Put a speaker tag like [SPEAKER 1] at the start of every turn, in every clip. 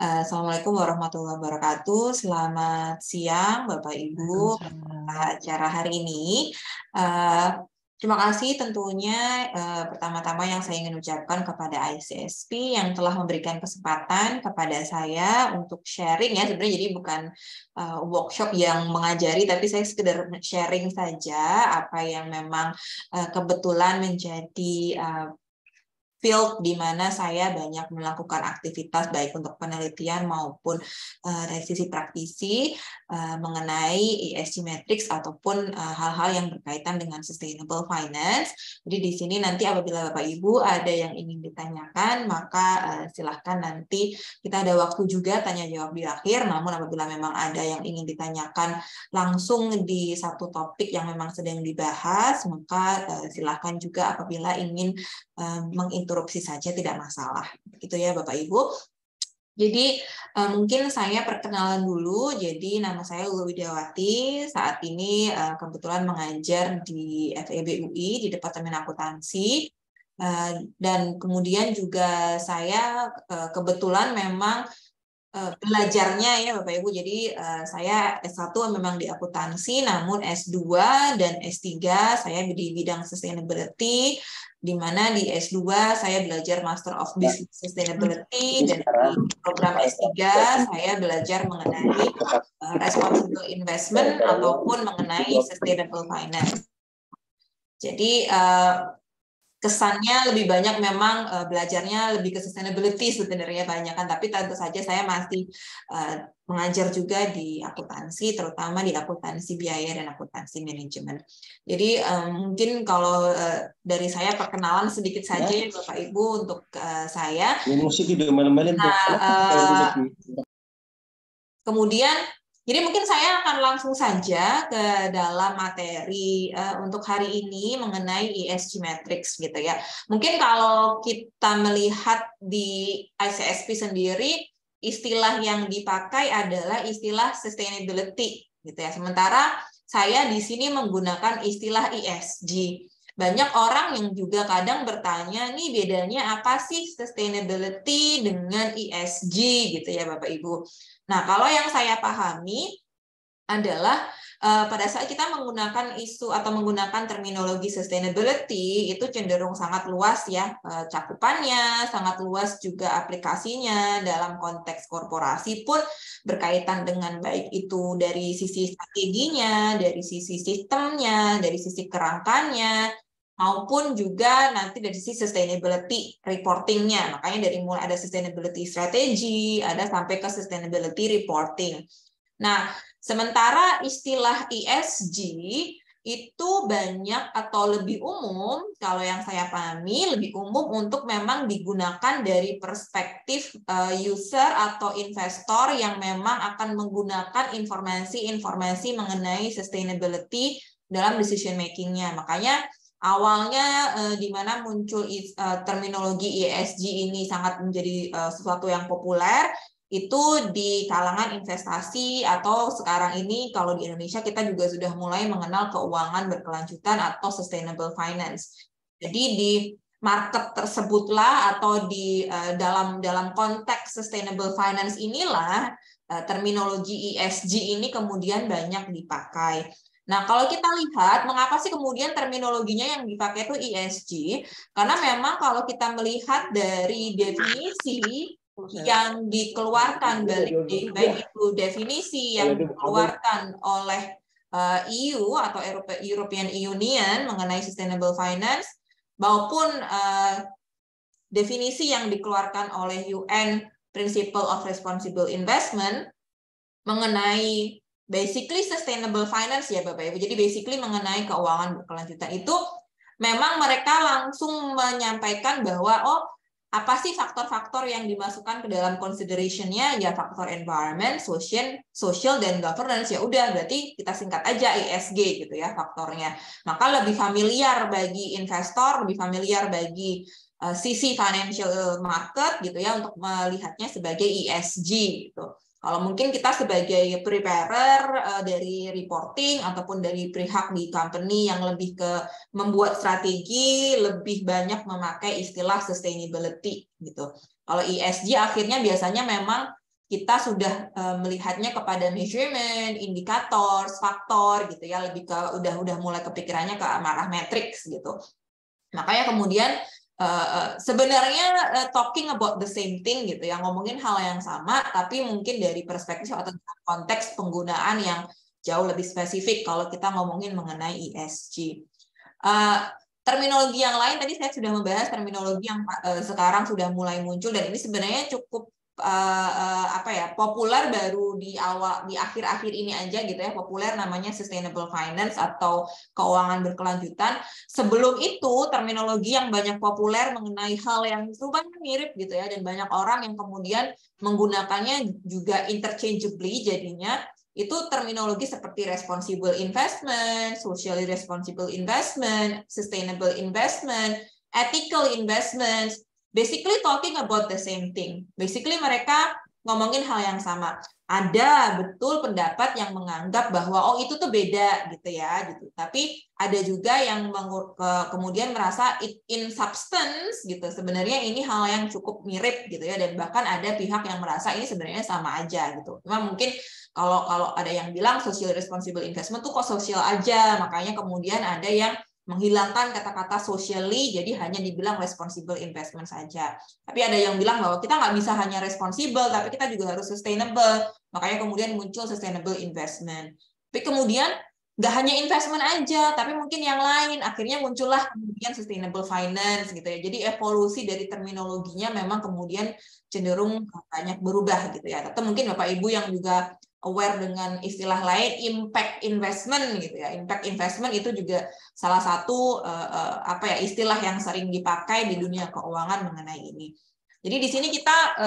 [SPEAKER 1] Assalamualaikum warahmatullahi wabarakatuh. Selamat siang, Bapak Ibu. Acara hari ini. Terima kasih tentunya pertama-tama yang saya ingin ucapkan kepada ICSP yang telah memberikan kesempatan kepada saya untuk sharing ya. Sebenarnya jadi bukan workshop yang mengajari, tapi saya sekedar sharing saja apa yang memang kebetulan menjadi field di mana saya banyak melakukan aktivitas baik untuk penelitian maupun dari sisi praktisi mengenai ESG metrics ataupun hal-hal yang berkaitan dengan sustainable finance. Jadi di sini nanti apabila Bapak Ibu ada yang ingin ditanyakan, maka silahkan nanti kita ada waktu juga tanya jawab di akhir. Namun apabila memang ada yang ingin ditanyakan langsung di satu topik yang memang sedang dibahas, maka silahkan juga apabila ingin menginterupsi saja tidak masalah. Gitu ya Bapak Ibu. Jadi mungkin saya perkenalan dulu. Jadi nama saya Ulu Widawati. Saat ini kebetulan mengajar di FEB UI di Departemen Akuntansi. Dan kemudian juga saya kebetulan memang belajarnya ya Bapak Ibu. Jadi saya S1 memang di akuntansi, namun S2 dan S3 saya di bidang sustainability, di mana di S2 saya belajar Master of Business Sustainability, dan di program S3 saya belajar mengenai responsible investment ataupun mengenai sustainable finance. Jadi kesannya lebih banyak memang belajarnya lebih ke sustainability sebenarnya banyak kan, tapi tentu saja saya masih mengajar juga di akuntansi, terutama di akuntansi biaya dan akuntansi manajemen. Jadi mungkin kalau dari saya perkenalan sedikit saja ya Bapak Ibu untuk saya. Kemudian jadi mungkin saya akan langsung saja ke dalam materi untuk hari ini mengenai ESG metrics gitu ya. Mungkin kalau kita melihat di ICSP sendiri, istilah yang dipakai adalah istilah sustainability gitu ya. Sementara saya di sini menggunakan istilah ESG. Banyak orang yang juga kadang bertanya, nih bedanya apa sih sustainability dengan ESG gitu ya Bapak Ibu. Nah, kalau yang saya pahami adalah pada saat kita menggunakan isu atau menggunakan terminologi sustainability itu cenderung sangat luas ya cakupannya, sangat luas juga aplikasinya dalam konteks korporasi pun berkaitan dengan baik itu dari sisi strateginya, dari sisi sistemnya, dari sisi kerangkanya, maupun juga nanti dari sisi sustainability reporting-nya. Makanya dari mulai ada sustainability strategy, ada sampai ke sustainability reporting. Nah, sementara istilah ESG itu banyak atau lebih umum, kalau yang saya pahami lebih umum untuk memang digunakan dari perspektif user atau investor yang memang akan menggunakan informasi-informasi mengenai sustainability dalam decision making-nya. Makanya awalnya di mana muncul terminologi ESG ini sangat menjadi sesuatu yang populer, itu di kalangan investasi, atau sekarang ini kalau di Indonesia kita juga sudah mulai mengenal keuangan berkelanjutan atau sustainable finance. Jadi di market tersebutlah atau di dalam konteks sustainable finance inilah terminologi ESG ini kemudian banyak dipakai. Nah, kalau kita lihat mengapa sih kemudian terminologinya yang dipakai itu ESG? Karena memang kalau kita melihat dari definisi yang dikeluarkan baik itu definisi yang dikeluarkan oleh EU atau European Union mengenai sustainable finance maupun definisi yang dikeluarkan oleh UN Principle of Responsible Investment mengenai basically sustainable finance ya Bapak Ibu. Jadi basically mengenai keuangan berkelanjutan itu memang mereka langsung menyampaikan bahwa apa sih faktor-faktor yang dimasukkan ke dalam consideration-nya? Ya faktor environment, social dan governance. Ya udah, berarti kita singkat aja ESG gitu ya faktornya. Maka lebih familiar bagi investor, lebih familiar bagi sisi financial market gitu ya untuk melihatnya sebagai ESG gitu. Kalau mungkin kita sebagai preparer dari reporting ataupun dari pihak di company yang lebih ke membuat strategi, lebih banyak memakai istilah sustainability gitu. Kalau ESG akhirnya biasanya memang kita sudah melihatnya kepada measurement, indikator, faktor gitu ya, lebih ke udah mulai kepikirannya ke arah matrix gitu. Makanya kemudian sebenarnya talking about the same thing gitu ya, ngomongin hal yang sama tapi mungkin dari perspektif atau konteks penggunaan yang jauh lebih spesifik kalau kita ngomongin mengenai ESG. Terminologi yang lain tadi saya sudah membahas terminologi yang sekarang sudah mulai muncul dan ini sebenarnya cukup populer baru di akhir-akhir ini aja gitu ya, populer namanya sustainable finance atau keuangan berkelanjutan. Sebelum itu terminologi yang banyak populer mengenai hal yang rupanya mirip gitu ya, dan banyak orang yang kemudian menggunakannya juga interchangeably jadinya, itu terminologi seperti responsible investment, socially responsible investment, sustainable investment, ethical investment. Basically talking about the same thing. Basically mereka ngomongin hal yang sama. Ada betul pendapat yang menganggap bahwa itu tuh beda gitu ya, gitu. Tapi ada juga yang kemudian merasa in substance gitu. Sebenarnya ini hal yang cukup mirip gitu ya, dan bahkan ada pihak yang merasa ini sebenarnya sama aja gitu. Cuma mungkin kalau ada yang bilang social responsible investment tuh kok sosial aja, makanya kemudian ada yang menghilangkan kata-kata socially, jadi hanya dibilang responsible investment saja. Tapi ada yang bilang bahwa kita nggak bisa hanya responsible, tapi kita juga harus sustainable. Makanya kemudian muncul sustainable investment. Tapi kemudian nggak hanya investment aja, tapi mungkin yang lain. Akhirnya muncullah kemudian sustainable finance gitu ya. Jadi evolusi dari terminologinya memang kemudian cenderung banyak berubah gitu ya. Atau mungkin Bapak Ibu yang juga aware dengan istilah lain impact investment gitu ya. Impact investment itu juga salah satu istilah yang sering dipakai di dunia keuangan mengenai ini. Jadi di sini kita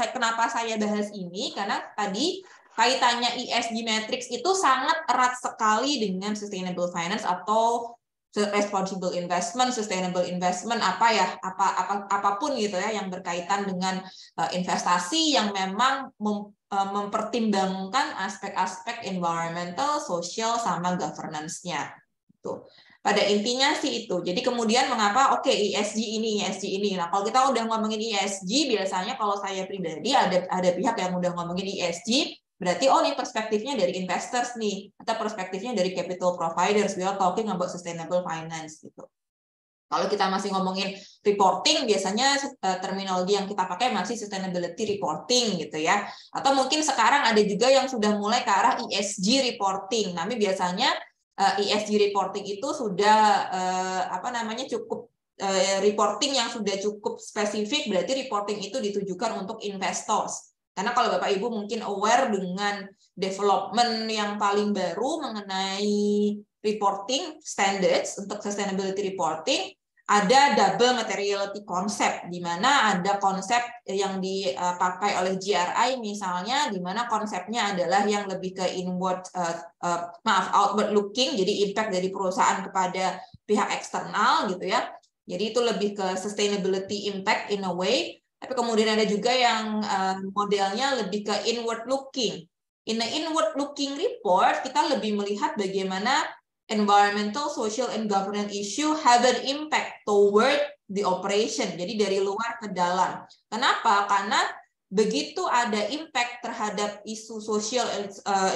[SPEAKER 1] kenapa saya bahas ini, karena tadi kaitannya ESG matrix itu sangat erat sekali dengan sustainable finance atau responsible investment, sustainable investment, apapun gitu ya yang berkaitan dengan investasi yang memang mempertimbangkan aspek-aspek environmental, social, sama governance-nya. Tuh. Pada intinya sih itu. Jadi kemudian mengapa ESG ini. Nah, kalau kita udah ngomongin ESG, biasanya kalau saya pribadi ada pihak yang udah ngomongin ESG, berarti nih perspektifnya dari investors nih, atau perspektifnya dari capital providers, we are talking about sustainable finance gitu. Kalau kita masih ngomongin reporting, biasanya terminologi yang kita pakai masih sustainability reporting gitu ya. Atau mungkin sekarang ada juga yang sudah mulai ke arah ESG reporting. Tapi biasanya ESG reporting itu sudah cukup reporting yang sudah cukup spesifik, berarti reporting itu ditujukan untuk investors. Karena kalau Bapak Ibu mungkin aware dengan development yang paling baru mengenai reporting standards untuk sustainability reporting, ada double materiality concept, di mana ada konsep yang dipakai oleh GRI misalnya, di mana konsepnya adalah yang lebih ke outward looking, jadi impact dari perusahaan kepada pihak eksternal gitu ya. Jadi itu lebih ke sustainability impact in a way. Tapi kemudian ada juga yang modelnya lebih ke inward looking. In the inward looking report, kita lebih melihat bagaimana environmental, social, and governance issue have an impact toward the operation. Jadi dari luar ke dalam. Kenapa? Karena begitu ada impact terhadap isu social,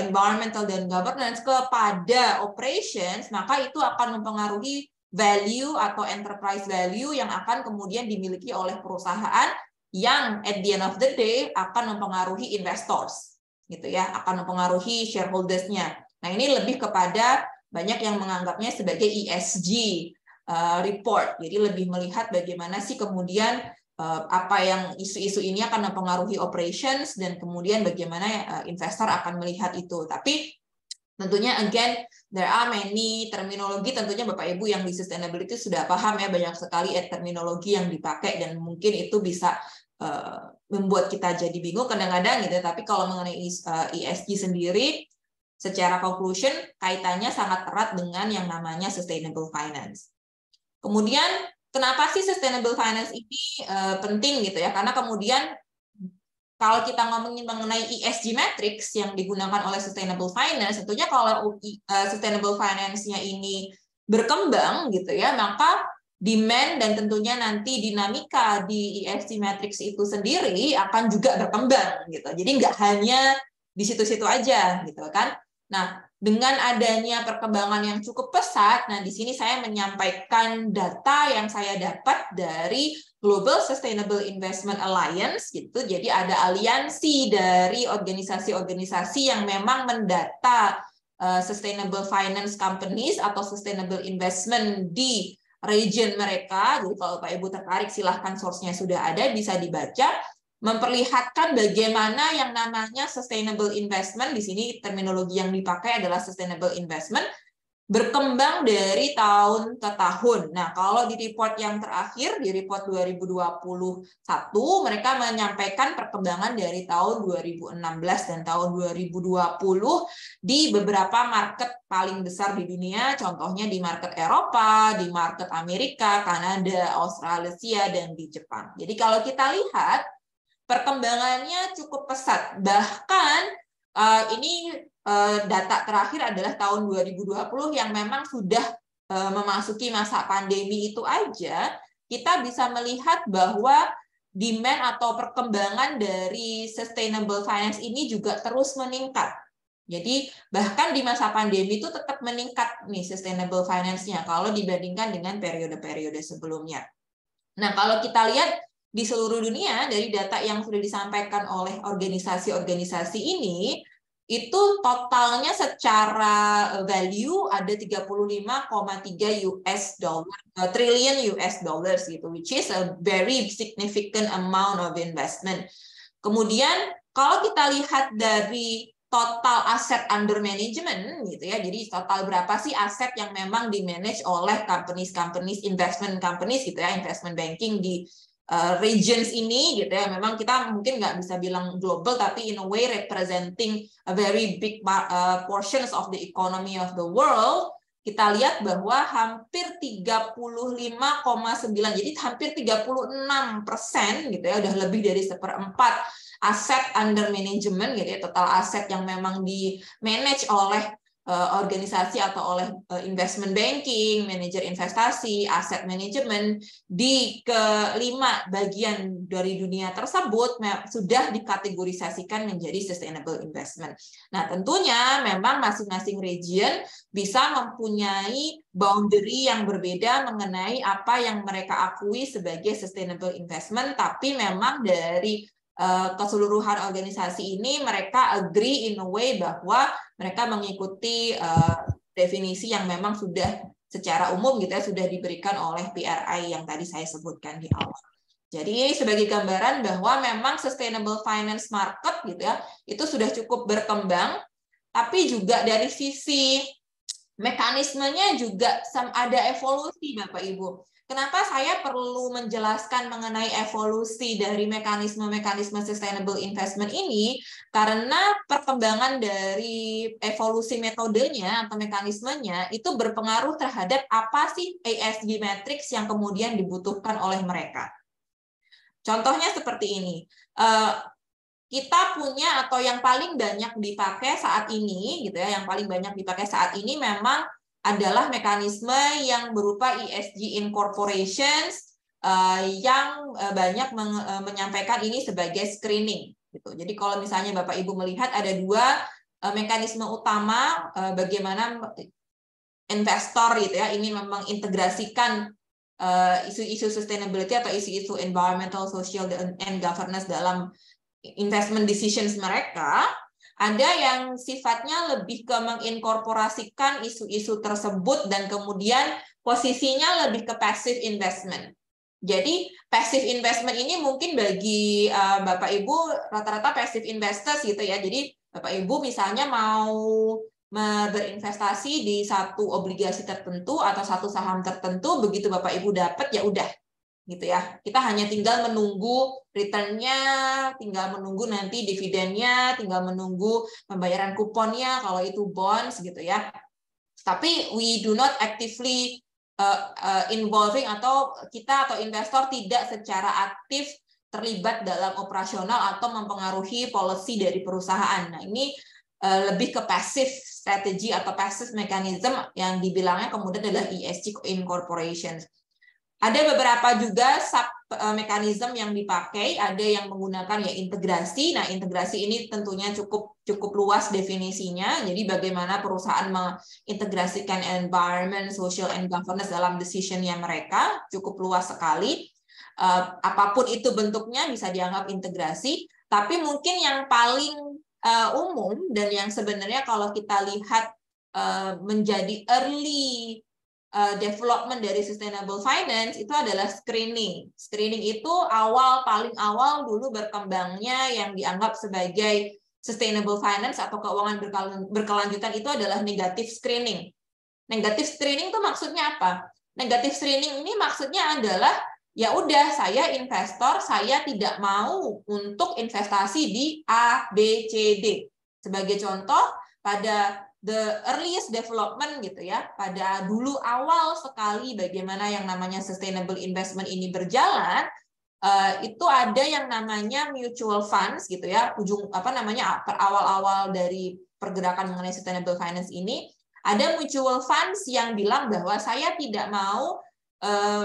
[SPEAKER 1] environmental, dan governance kepada operations, maka itu akan mempengaruhi value atau enterprise value yang akan kemudian dimiliki oleh perusahaan yang at the end of the day akan mempengaruhi investors, gitu ya, akan mempengaruhi shareholders-nya. Nah, ini lebih kepada banyak yang menganggapnya sebagai ESG report. Jadi lebih melihat bagaimana sih kemudian apa yang isu-isu ini akan mempengaruhi operations dan kemudian bagaimana investor akan melihat itu. Tapi tentunya again there are many terminologi, tentunya Bapak Ibu yang di sustainability sudah paham ya, banyak sekali terminologi yang dipakai dan mungkin itu bisa membuat kita jadi bingung kadang-kadang gitu. Tapi kalau mengenai ESG sendiri, secara conclusion, kaitannya sangat erat dengan yang namanya sustainable finance. Kemudian, kenapa sih sustainable finance ini penting gitu ya? Karena kemudian, kalau kita ngomongin mengenai ESG matrix yang digunakan oleh sustainable finance, tentunya kalau sustainable finance-nya ini berkembang gitu ya, maka demand dan tentunya nanti dinamika di ESG matrix itu sendiri akan juga berkembang gitu. Jadi nggak hanya di situ-situ aja gitu kan. Nah, dengan adanya perkembangan yang cukup pesat, nah di sini saya menyampaikan data yang saya dapat dari Global Sustainable Investment Alliance gitu. Jadi ada aliansi dari organisasi-organisasi yang memang mendata sustainable finance companies atau sustainable investment di region mereka. Jadi kalau Pak Ibu tertarik silahkan source-nya sudah ada, bisa dibaca, memperlihatkan bagaimana yang namanya sustainable investment, di sini terminologi yang dipakai adalah sustainable investment, berkembang dari tahun ke tahun. Nah, kalau di report yang terakhir, di report 2021, mereka menyampaikan perkembangan dari tahun 2016 dan tahun 2020 di beberapa market paling besar di dunia, contohnya di market Eropa, di market Amerika, Kanada, Australia, dan di Jepang. Jadi kalau kita lihat, perkembangannya cukup pesat. Bahkan ini data terakhir adalah tahun 2020 yang memang sudah memasuki masa pandemi itu aja, kita bisa melihat bahwa demand atau perkembangan dari sustainable finance ini juga terus meningkat. Jadi bahkan di masa pandemi itu tetap meningkat nih sustainable finance-nya kalau dibandingkan dengan periode-periode sebelumnya. Nah, kalau kita lihat di seluruh dunia dari data yang sudah disampaikan oleh organisasi-organisasi ini, itu totalnya secara value ada 35,3 triliun US dollars gitu, which is a very significant amount of investment. Kemudian kalau kita lihat dari total aset under management gitu ya. Jadi total berapa sih aset yang memang di-manage oleh companies, investment companies gitu ya, investment banking di regions ini gitu ya. Memang kita mungkin nggak bisa bilang global, tapi in a way representing a very big portions of the economy of the world. Kita lihat bahwa hampir 35,9, jadi hampir 36% gitu ya, udah lebih dari 1/4 aset under management gitu ya, total aset yang memang di manage oleh organisasi atau oleh investment banking, manajer investasi, aset manajemen di kelima bagian dari dunia tersebut sudah dikategorisasikan menjadi sustainable investment. Nah, tentunya memang masing-masing region bisa mempunyai boundary yang berbeda mengenai apa yang mereka akui sebagai sustainable investment, tapi memang dari keseluruhan organisasi ini mereka agree in a way bahwa mereka mengikuti definisi yang memang sudah secara umum gitu ya, sudah diberikan oleh PRI yang tadi saya sebutkan di awal. Jadi sebagai gambaran bahwa memang sustainable finance market gitu ya, itu sudah cukup berkembang, tapi juga dari sisi mekanismenya juga ada evolusi Bapak Ibu. Kenapa saya perlu menjelaskan mengenai evolusi dari mekanisme-mekanisme sustainable investment ini? Karena perkembangan dari evolusi metodenya atau mekanismenya itu berpengaruh terhadap apa sih ESG matrix yang kemudian dibutuhkan oleh mereka. Contohnya seperti ini. Kita punya atau yang paling banyak dipakai saat ini gitu ya, yang paling banyak dipakai saat ini memang adalah mekanisme yang berupa ESG incorporations yang banyak menyampaikan ini sebagai screening gitu. Jadi kalau misalnya Bapak Ibu melihat ada dua mekanisme utama bagaimana investor gitu ya ini memang integrasikan isu-isu sustainability atau isu-isu environmental, social, and governance dalam investment decisions mereka. Ada yang sifatnya lebih ke menginkorporasikan isu-isu tersebut dan kemudian posisinya lebih ke passive investment. Jadi passive investment ini mungkin bagi Bapak Ibu rata-rata passive investors gitu ya. Jadi Bapak Ibu misalnya mau berinvestasi di satu obligasi tertentu atau satu saham tertentu, begitu Bapak Ibu dapat ya udah gitu ya. Kita hanya tinggal menunggu return-nya, tinggal menunggu nanti dividennya, tinggal menunggu pembayaran kuponnya kalau itu bonds gitu ya. Tapi we do not actively involving atau kita atau investor tidak secara aktif terlibat dalam operasional atau mempengaruhi policy dari perusahaan. Nah, ini lebih ke passive strategy atau passive mechanism yang dibilangnya kemudian adalah ESG incorporation. Ada beberapa juga sub mekanisme yang dipakai, ada yang menggunakan ya integrasi. Nah, integrasi ini tentunya cukup luas definisinya. Jadi bagaimana perusahaan mengintegrasikan environment, social and governance dalam decision-nya mereka cukup luas sekali. Apapun itu bentuknya bisa dianggap integrasi. Tapi mungkin yang paling umum dan yang sebenarnya kalau kita lihat menjadi early development dari sustainable finance itu adalah screening. Screening itu paling awal dulu berkembangnya yang dianggap sebagai sustainable finance atau keuangan berkelanjutan itu adalah negative screening. Negative screening itu maksudnya apa? Negative screening ini maksudnya adalah ya udah saya investor, saya tidak mau untuk investasi di A, B, C, D. Sebagai contoh, pada the earliest development gitu ya, pada dulu awal sekali bagaimana yang namanya sustainable investment ini berjalan, itu ada yang namanya mutual funds gitu ya, awal-awal dari pergerakan mengenai sustainable finance ini, ada mutual funds yang bilang bahwa saya tidak mau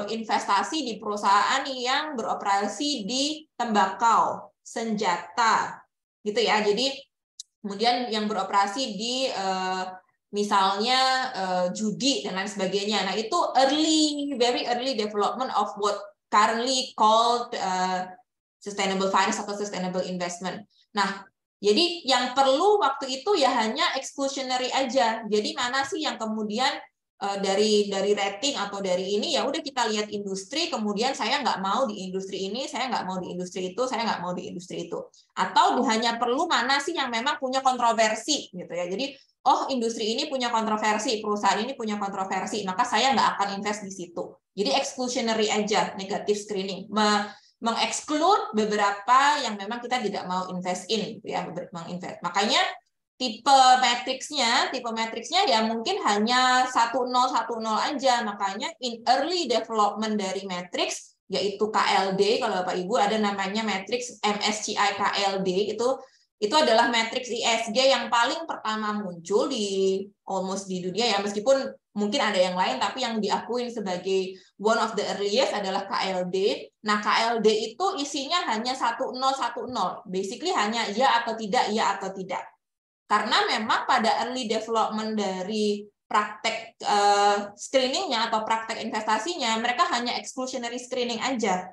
[SPEAKER 1] investasi di perusahaan yang beroperasi di tembakau, senjata, gitu ya. Jadi kemudian yang beroperasi di misalnya judi dan lain sebagainya. Nah, itu very early development of what currently called sustainable finance atau sustainable investment. Nah, jadi yang perlu waktu itu ya hanya exclusionary aja. Jadi mana sih yang kemudian dari rating atau dari ini ya udah kita lihat industri, kemudian saya nggak mau di industri ini, saya nggak mau di industri itu, saya nggak mau di industri itu. Atau hanya perlu mana sih yang memang punya kontroversi gitu ya. Jadi oh industri ini punya kontroversi, perusahaan ini punya kontroversi, maka saya nggak akan invest di situ. Jadi exclusionary aja, negative screening, mengeksklud beberapa yang memang kita tidak mau invest in, gitu ya, menginvest. Makanya tipe matriksnya ya mungkin hanya 1010 aja. Makanya in early development dari matriks yaitu KLD, kalau Bapak Ibu ada namanya matriks MSCI KLD, itu adalah matriks ESG yang paling pertama muncul di almost di dunia ya, meskipun mungkin ada yang lain tapi yang diakuin sebagai one of the earliest adalah KLD. Nah, KLD itu isinya hanya 1010. Basically hanya ya atau tidak, ya atau tidak. Karena memang pada early development dari praktek screeningnya atau praktek investasinya, mereka hanya exclusionary screening aja.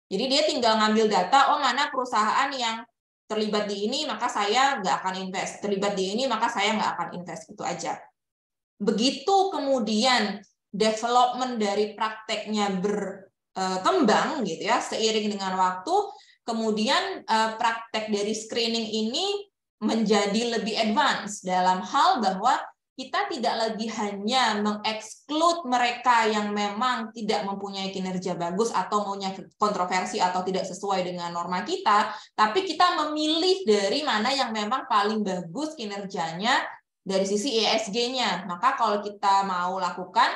[SPEAKER 1] Jadi dia tinggal ngambil data, oh mana perusahaan yang terlibat di ini, maka saya nggak akan invest. Terlibat di ini, maka saya nggak akan invest. Itu aja. Begitu kemudian development dari prakteknya berkembang, gitu ya, seiring dengan waktu, kemudian praktek dari screening ini menjadi lebih advance dalam hal bahwa kita tidak lagi hanya mengeksklud mereka yang memang tidak mempunyai kinerja bagus atau maunya kontroversi atau tidak sesuai dengan norma kita, tapi kita memilih dari mana yang memang paling bagus kinerjanya dari sisi ESG-nya. Maka kalau kita mau lakukan,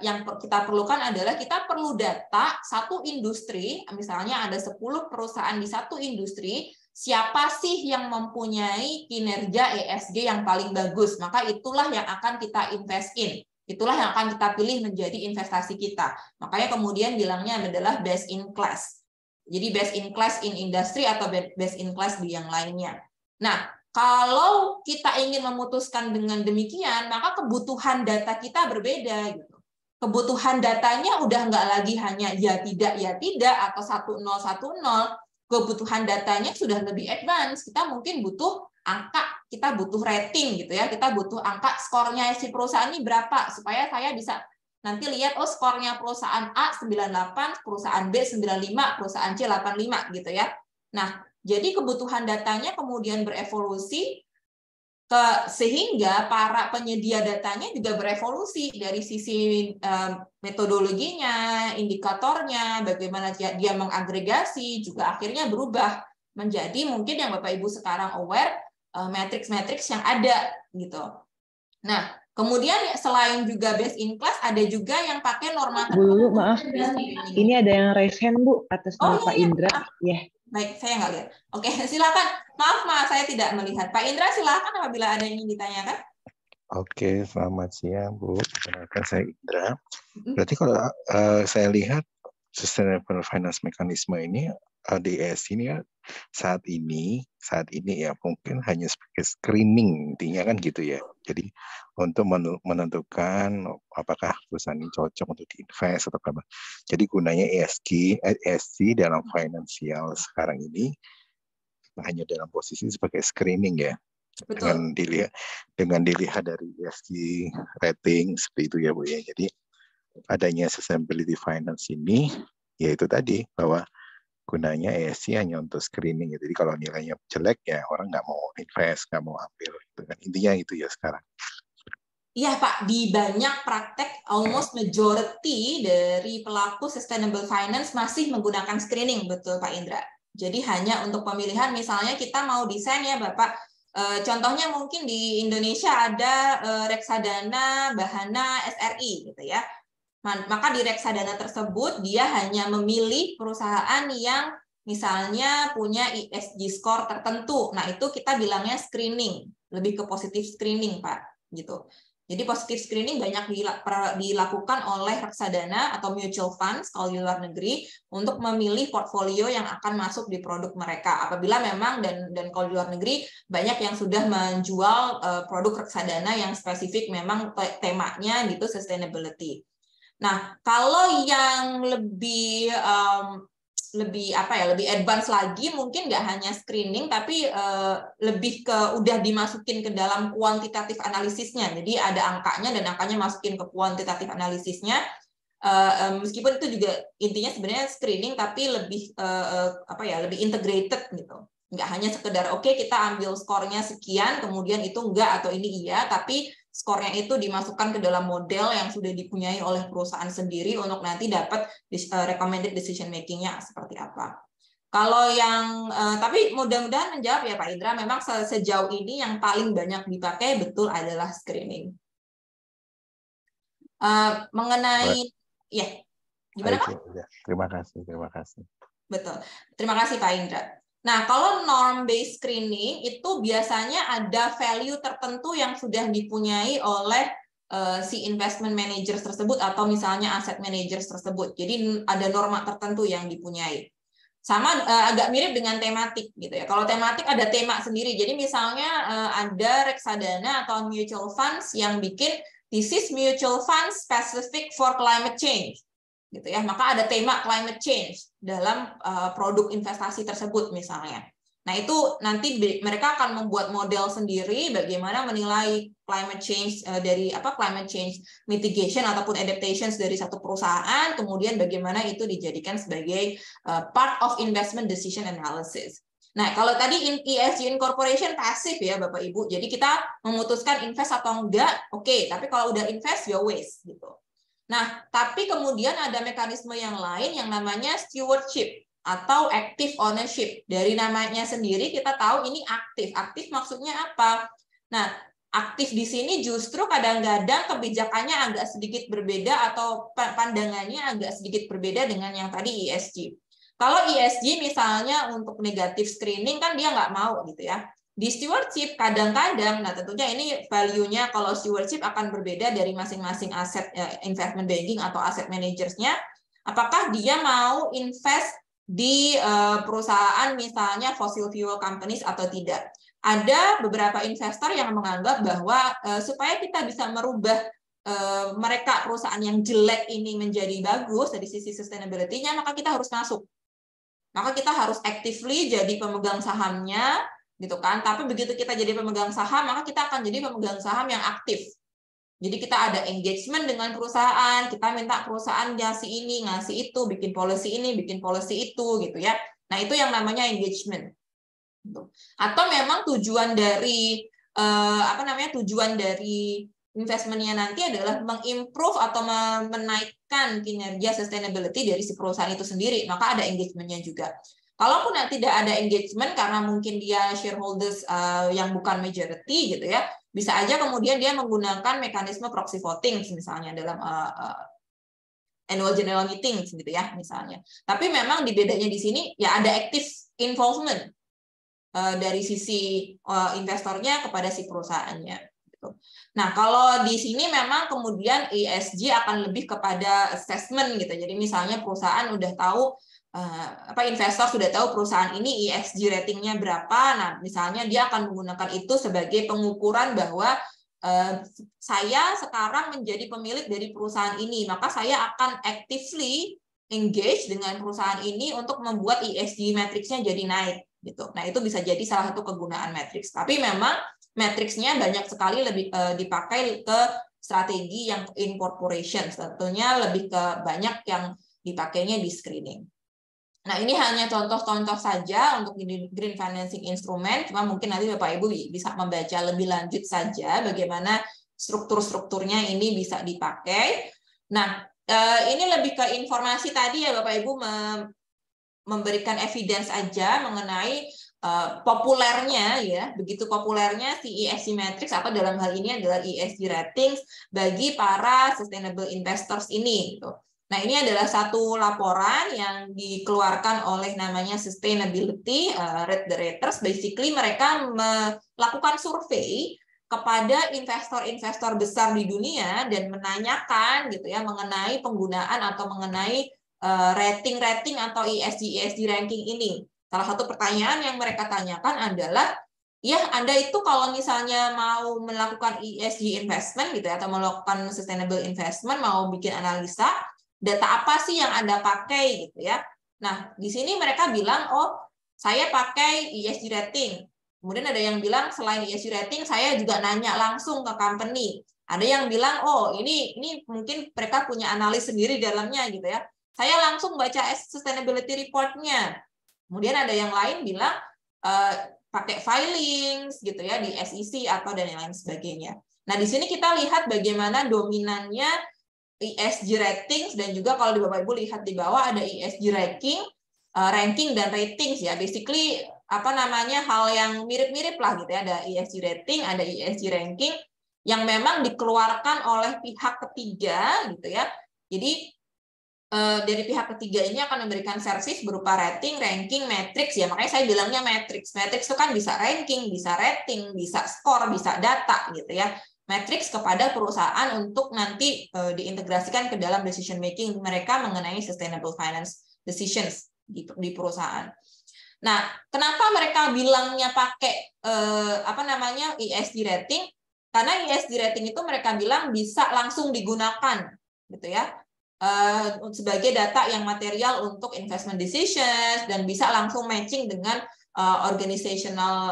[SPEAKER 1] yang kita perlukan adalah kita perlu data satu industri, misalnya ada 10 perusahaan di satu industri, siapa sih yang mempunyai kinerja ESG yang paling bagus, maka itulah yang akan kita invest in. Itulah yang akan kita pilih menjadi investasi kita. Makanya kemudian bilangnya adalah best in class. Jadi best in class in industry atau best in class di yang lainnya. Nah, kalau kita ingin memutuskan dengan demikian, maka kebutuhan data kita berbeda. Gitu. Kebutuhan datanya udah nggak lagi hanya ya tidak, atau 1010, kebutuhan datanya sudah lebih advance. Kita mungkin butuh angka, kita butuh rating gitu ya. Kita butuh angka skornya si perusahaan ini berapa supaya saya bisa nanti lihat oh skornya perusahaan A 98, perusahaan B 95, perusahaan C 85 gitu ya. Nah, jadi kebutuhan datanya kemudian berevolusi sehingga para penyedia datanya juga berevolusi dari sisi metodologinya, indikatornya, bagaimana dia mengagregasi, juga akhirnya berubah menjadi mungkin yang Bapak Ibu sekarang aware, matriks-matriks yang ada gitu. Nah, kemudian selain juga best in class, ada juga yang pakai norma
[SPEAKER 2] tertentu. Bu, maaf, ini ada yang raise hand Bu atas nama Pak Indra.
[SPEAKER 1] Ya. Baik, saya nggak lihat. Oke, silakan. Maaf, saya tidak melihat. Pak Indra, silakan apabila ada yang ingin ditanyakan.
[SPEAKER 3] Oke, selamat siang Bu. Perkenalkan saya Indra. Berarti kalau saya lihat Sustainable Finance Mechanism ini ADS ini ya saat ini ya mungkin hanya sebagai screening intinya kan gitu ya. Jadi untuk menentukan apakah perusahaan ini cocok untuk diinvest atau apa. Jadi gunanya ESG dalam finansial sekarang ini hanya dalam posisi sebagai screening ya.
[SPEAKER 1] Betul.
[SPEAKER 3] Dengan dilihat dari ESG rating seperti itu ya Bu ya. Jadi adanya sustainability finance ini yaitu tadi bahwa gunanya ESG hanya untuk screening. Jadi kalau nilainya jelek ya orang nggak mau invest, nggak mau ambil. Gitu kan. Intinya itu ya sekarang.
[SPEAKER 1] Iya Pak, di banyak praktek almost majority dari pelaku sustainable finance masih menggunakan screening, betul Pak Indra. Jadi hanya untuk pemilihan, misalnya kita mau desain ya Bapak, contohnya mungkin di Indonesia ada reksadana, bahana, SRI gitu ya. Maka di reksadana tersebut dia hanya memilih perusahaan yang misalnya punya ESG score tertentu. Nah, itu kita bilangnya screening, lebih ke positif screening, Pak, gitu. Jadi positif screening banyak dilakukan oleh reksadana atau mutual funds kalau di luar negeri untuk memilih portfolio yang akan masuk di produk mereka. Apabila memang dan kalau di luar negeri banyak yang sudah menjual produk reksadana yang spesifik memang temanya gitu sustainability. Nah, kalau yang lebih lebih advance lagi, mungkin nggak hanya screening, tapi lebih ke udah dimasukin ke dalam kuantitatif analisisnya. Jadi ada angkanya dan angkanya masukin ke kuantitatif analisisnya. Meskipun itu juga intinya sebenarnya screening, tapi lebih lebih integrated gitu. Nggak hanya sekedar oke, kita ambil skornya sekian, kemudian itu enggak atau ini iya, tapi skornya itu dimasukkan ke dalam model yang sudah dipunyai oleh perusahaan sendiri untuk nanti dapat recommended decision making-nya seperti apa. Kalau yang tapi mudah-mudahan menjawab ya Pak Indra, memang sejauh ini yang paling banyak dipakai betul adalah screening. Mengenai ya, gimana Pak?
[SPEAKER 3] Ya, terima kasih.
[SPEAKER 1] Betul. Terima kasih Pak Indra. Nah, kalau norm-based screening itu biasanya ada value tertentu yang sudah dipunyai oleh si investment managers tersebut atau misalnya asset managers tersebut. Jadi ada norma tertentu yang dipunyai. Sama agak mirip dengan tematik gitu ya. Kalau tematik ada tema sendiri. Jadi misalnya ada reksadana atau mutual funds yang bikin this is mutual funds specific for climate change. Gitu ya, maka ada tema climate change dalam produk investasi tersebut misalnya. Nah, itu nanti mereka akan membuat model sendiri bagaimana menilai climate change dari climate change mitigation ataupun adaptations dari satu perusahaan, kemudian bagaimana itu dijadikan sebagai part of investment decision analysis. Nah, kalau tadi ESG incorporation pasif ya Bapak Ibu. Jadi kita memutuskan invest atau enggak, oke, tapi kalau udah invest ya waste gitu. Nah, tapi kemudian ada mekanisme yang lain yang namanya stewardship atau active ownership. Dari namanya sendiri kita tahu ini aktif. Aktif maksudnya apa? Nah, aktif di sini justru kadang-kadang kebijakannya agak sedikit berbeda atau pandangannya agak sedikit berbeda dengan yang tadi ESG. Kalau ESG misalnya untuk negatif screening kan dia nggak mau gitu ya. Di stewardship kadang-kadang, nah tentunya ini value-nya kalau stewardship akan berbeda dari masing-masing aset investment banking atau aset managersnya. Apakah dia mau invest di perusahaan misalnya fossil fuel companies atau tidak? Ada beberapa investor yang menganggap bahwa supaya kita bisa merubah mereka perusahaan yang jelek ini menjadi bagus dari sisi sustainability-nya, maka kita harus masuk. Maka kita harus actively jadi pemegang sahamnya, gitu kan. Tapi begitu kita jadi pemegang saham, maka kita akan jadi pemegang saham yang aktif. Jadi kita ada engagement dengan perusahaan, kita minta perusahaan ngasih ini, ngasih itu, bikin policy ini, bikin policy itu, gitu ya. Nah, itu yang namanya engagement. Atau memang tujuan dari tujuan dari investmentnya nanti adalah mengimprove atau menaikkan kinerja sustainability dari si perusahaan itu sendiri, maka ada engagementnya juga. Kalaupun tidak ada engagement karena mungkin dia shareholders yang bukan majority gitu ya, bisa aja kemudian dia menggunakan mekanisme proxy voting misalnya dalam annual general meeting gitu ya misalnya. Tapi memang di bedanya di sini ya ada active involvement dari sisi investornya kepada si perusahaannya. gitu. Nah, kalau di sini memang kemudian ESG akan lebih kepada assessment gitu. Jadi misalnya perusahaan udah tahu investor sudah tahu perusahaan ini ESG ratingnya berapa. Nah, misalnya dia akan menggunakan itu sebagai pengukuran bahwa saya sekarang menjadi pemilik dari perusahaan ini, maka saya akan actively engage dengan perusahaan ini untuk membuat ESG matriksnya jadi naik gitu. Nah, itu bisa jadi salah satu kegunaan matriks. Tapi memang matriksnya banyak sekali lebih dipakai ke strategi yang incorporation, tentunya lebih ke banyak yang dipakainya di screening. Nah, ini hanya contoh-contoh saja untuk green financing instrument, cuma mungkin nanti Bapak Ibu bisa membaca lebih lanjut saja bagaimana struktur-strukturnya ini bisa dipakai. Nah, ini lebih ke informasi tadi ya Bapak Ibu, memberikan evidence aja mengenai populernya ya, begitu populernya si ESG matrix atau dalam hal ini adalah ESG ratings bagi para sustainable investors ini gitu. Nah, ini adalah satu laporan yang dikeluarkan oleh namanya Sustainability Rate the Raters. Basically mereka melakukan survei kepada investor-investor besar di dunia dan menanyakan gitu ya mengenai penggunaan atau mengenai rating-rating atau ESG ranking ini. Salah satu pertanyaan yang mereka tanyakan adalah, ya Anda itu kalau misalnya mau melakukan ESG investment gitu ya, atau melakukan sustainable investment, mau bikin analisa, data apa sih yang Anda pakai gitu ya. Nah, di sini mereka bilang, oh saya pakai ESG rating. Kemudian ada yang bilang selain ESG rating, saya juga nanya langsung ke company. Ada yang bilang, oh ini mungkin mereka punya analis sendiri dalamnya gitu ya. Saya langsung baca sustainability report-nya. Kemudian ada yang lain bilang pakai filings gitu ya di SEC atau dan lain sebagainya. Nah, di sini kita lihat bagaimana dominannya ESG ratings, dan juga kalau di Bapak Ibu lihat di bawah ada ESG ranking dan ratings ya. Basically hal yang mirip-mirip lah gitu ya. Ada ESG rating, ada ESG ranking yang memang dikeluarkan oleh pihak ketiga gitu ya. Jadi dari pihak ketiga ini akan memberikan servis berupa rating, ranking, matrix ya. Makanya saya bilangnya matrix. Matrix itu kan bisa ranking, bisa rating, bisa skor, bisa data gitu ya. Matrix kepada perusahaan untuk nanti diintegrasikan ke dalam decision making mereka mengenai sustainable finance decisions di perusahaan. Nah, kenapa mereka bilangnya pakai ESG rating? Karena ESG rating itu mereka bilang bisa langsung digunakan gitu ya. Sebagai data yang material untuk investment decisions dan bisa langsung matching dengan organizational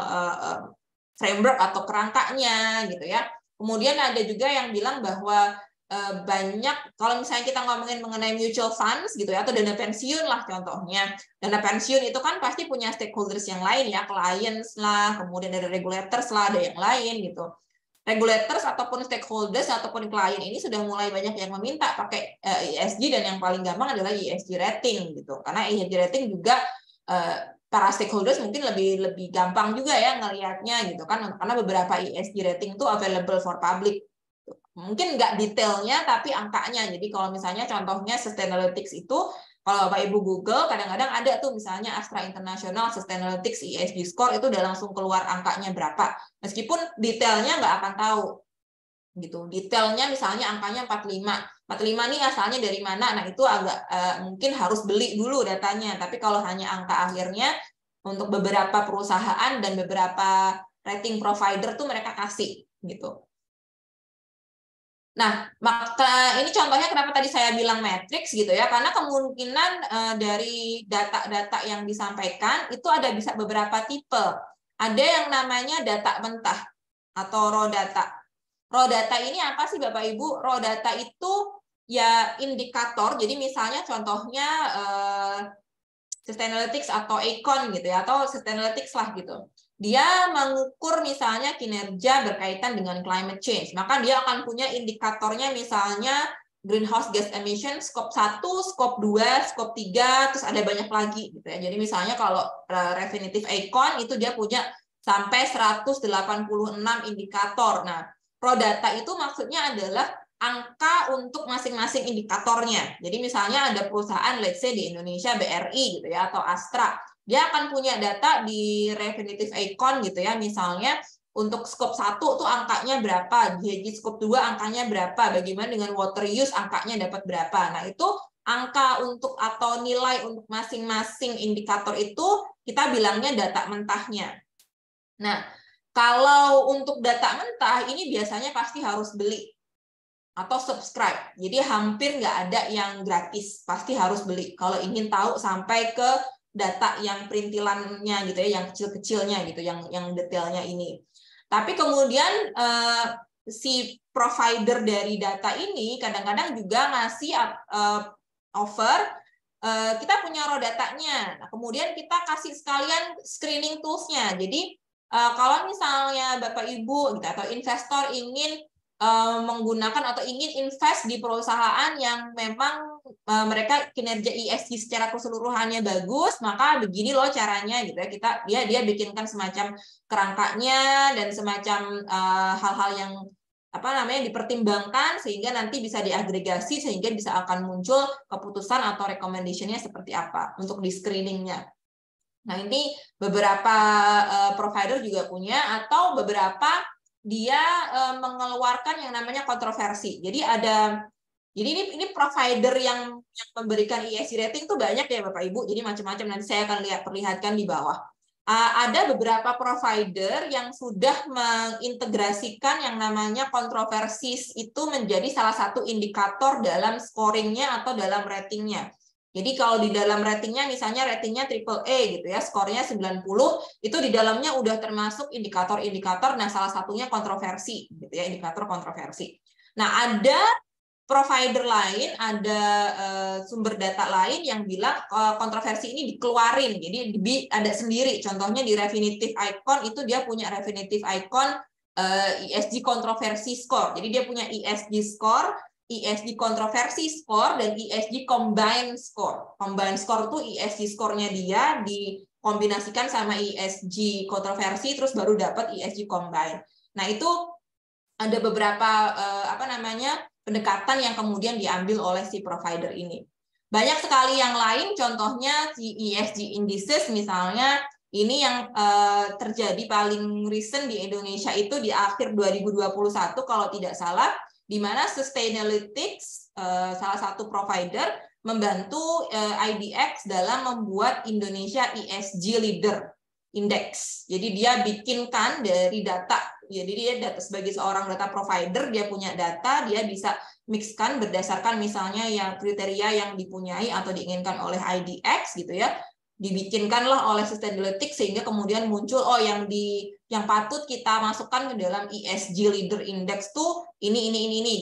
[SPEAKER 1] framework atau kerangkanya gitu ya. Kemudian ada juga yang bilang bahwa banyak, kalau misalnya kita ngomongin mengenai mutual funds gitu ya, atau dana pensiun lah contohnya. Dana pensiun itu kan pasti punya stakeholders yang lain ya, clients lah, kemudian ada regulators lah, ada yang lain gitu. Regulators ataupun stakeholders ataupun klien ini sudah mulai banyak yang meminta pakai ESG, dan yang paling gampang adalah ESG rating gitu. Karena ESG rating juga para stakeholders mungkin lebih gampang juga ya ngelihatnya gitu kan, karena beberapa ESG rating itu available for public. Mungkin nggak detailnya tapi angkanya. Jadi kalau misalnya contohnya Sustainalytics itu, kalau Bapak Ibu Google kadang-kadang ada tuh misalnya Astra International Sustainalytics ESG score, itu udah langsung keluar angkanya berapa. Meskipun detailnya nggak akan tahu gitu. Detailnya misalnya angkanya 45. 45 nih asalnya dari mana? Nah, itu agak mungkin harus beli dulu datanya. Tapi kalau hanya angka akhirnya untuk beberapa perusahaan dan beberapa rating provider tuh mereka kasih gitu. Nah, maka ini contohnya kenapa tadi saya bilang matrix gitu ya, karena kemungkinan dari data-data yang disampaikan itu ada bisa beberapa tipe. Ada yang namanya data mentah atau raw data. Raw data ini apa sih Bapak Ibu? Raw data itu ya indikator. Jadi misalnya contohnya Sustainalytics atau Econ gitu ya, atau Sustainalytics lah gitu. Dia mengukur misalnya kinerja berkaitan dengan climate change. Maka dia akan punya indikatornya misalnya greenhouse gas emission scope 1, scope 2, scope 3, terus ada banyak lagi gitu ya. Jadi misalnya kalau Refinitiv Econ itu dia punya sampai 186 indikator. Nah, raw data itu maksudnya adalah angka untuk masing-masing indikatornya. Jadi misalnya ada perusahaan let's say di Indonesia BRI gitu ya, atau Astra. Dia akan punya data di Refinitiv Econ gitu ya, misalnya untuk scope 1 tuh angkanya berapa, GHG scope 2 angkanya berapa, bagaimana dengan water use angkanya dapat berapa. Nah, itu angka untuk atau nilai untuk masing-masing indikator itu kita bilangnya data mentahnya. Nah, kalau untuk data mentah ini biasanya pasti harus beli atau subscribe. Jadi hampir nggak ada yang gratis, pasti harus beli kalau ingin tahu sampai ke data yang perintilannya gitu ya, yang kecil-kecilnya gitu, yang detailnya ini. Tapi kemudian si provider dari data ini kadang-kadang juga ngasih offer, kita punya raw datanya, nah, kemudian kita kasih sekalian screening tools-nya. Jadi kalau misalnya Bapak Ibu gitu, atau investor ingin menggunakan atau ingin invest di perusahaan yang memang mereka kinerja ESG secara keseluruhannya bagus, maka begini loh caranya gitu ya. Dia bikinkan semacam kerangkanya dan semacam hal-hal yang dipertimbangkan sehingga nanti bisa diagregasi sehingga bisa akan muncul keputusan atau recommendation-nya seperti apa untuk di screening-nya. Nah, ini beberapa provider juga punya, atau beberapa dia mengeluarkan yang namanya kontroversi. Jadi ini provider yang memberikan ESG rating itu banyak ya Bapak Ibu. Jadi macam-macam, nanti saya akan perlihatkan di bawah. Ada beberapa provider yang sudah mengintegrasikan yang namanya kontroversi itu menjadi salah satu indikator dalam scoringnya atau dalam ratingnya. Jadi kalau di dalam ratingnya, misalnya ratingnya AAA gitu ya, skornya 90, itu di dalamnya udah termasuk indikator-indikator, nah salah satunya kontroversi gitu ya, indikator kontroversi. Nah, ada provider lain, ada sumber data lain yang bilang kontroversi ini dikeluarin, jadi ada sendiri. Contohnya di Refinitiv Icon itu dia punya Refinitiv Icon ESG kontroversi score. Jadi dia punya ESG score, ESG kontroversi score, dan ESG combined score. Combined score itu ESG score-nya dia dikombinasikan sama ESG kontroversi, terus baru dapat ESG combined. Nah, itu ada beberapa pendekatan yang kemudian diambil oleh si provider ini. Banyak sekali yang lain, contohnya si ESG indices misalnya, ini yang terjadi paling recent di Indonesia itu di akhir 2021 kalau tidak salah, di mana Sustainalytics, salah satu provider, membantu IDX dalam membuat Indonesia ESG Leader Index. Jadi dia bikinkan dari data. Jadi dia sebagai seorang data provider, dia punya data, dia bisa mixkan berdasarkan misalnya yang kriteria yang dipunyai atau diinginkan oleh IDX gitu ya. Dibikinkanlah oleh Sustainalytics sehingga kemudian muncul yang patut kita masukkan ke dalam ESG Leader Index tuh ini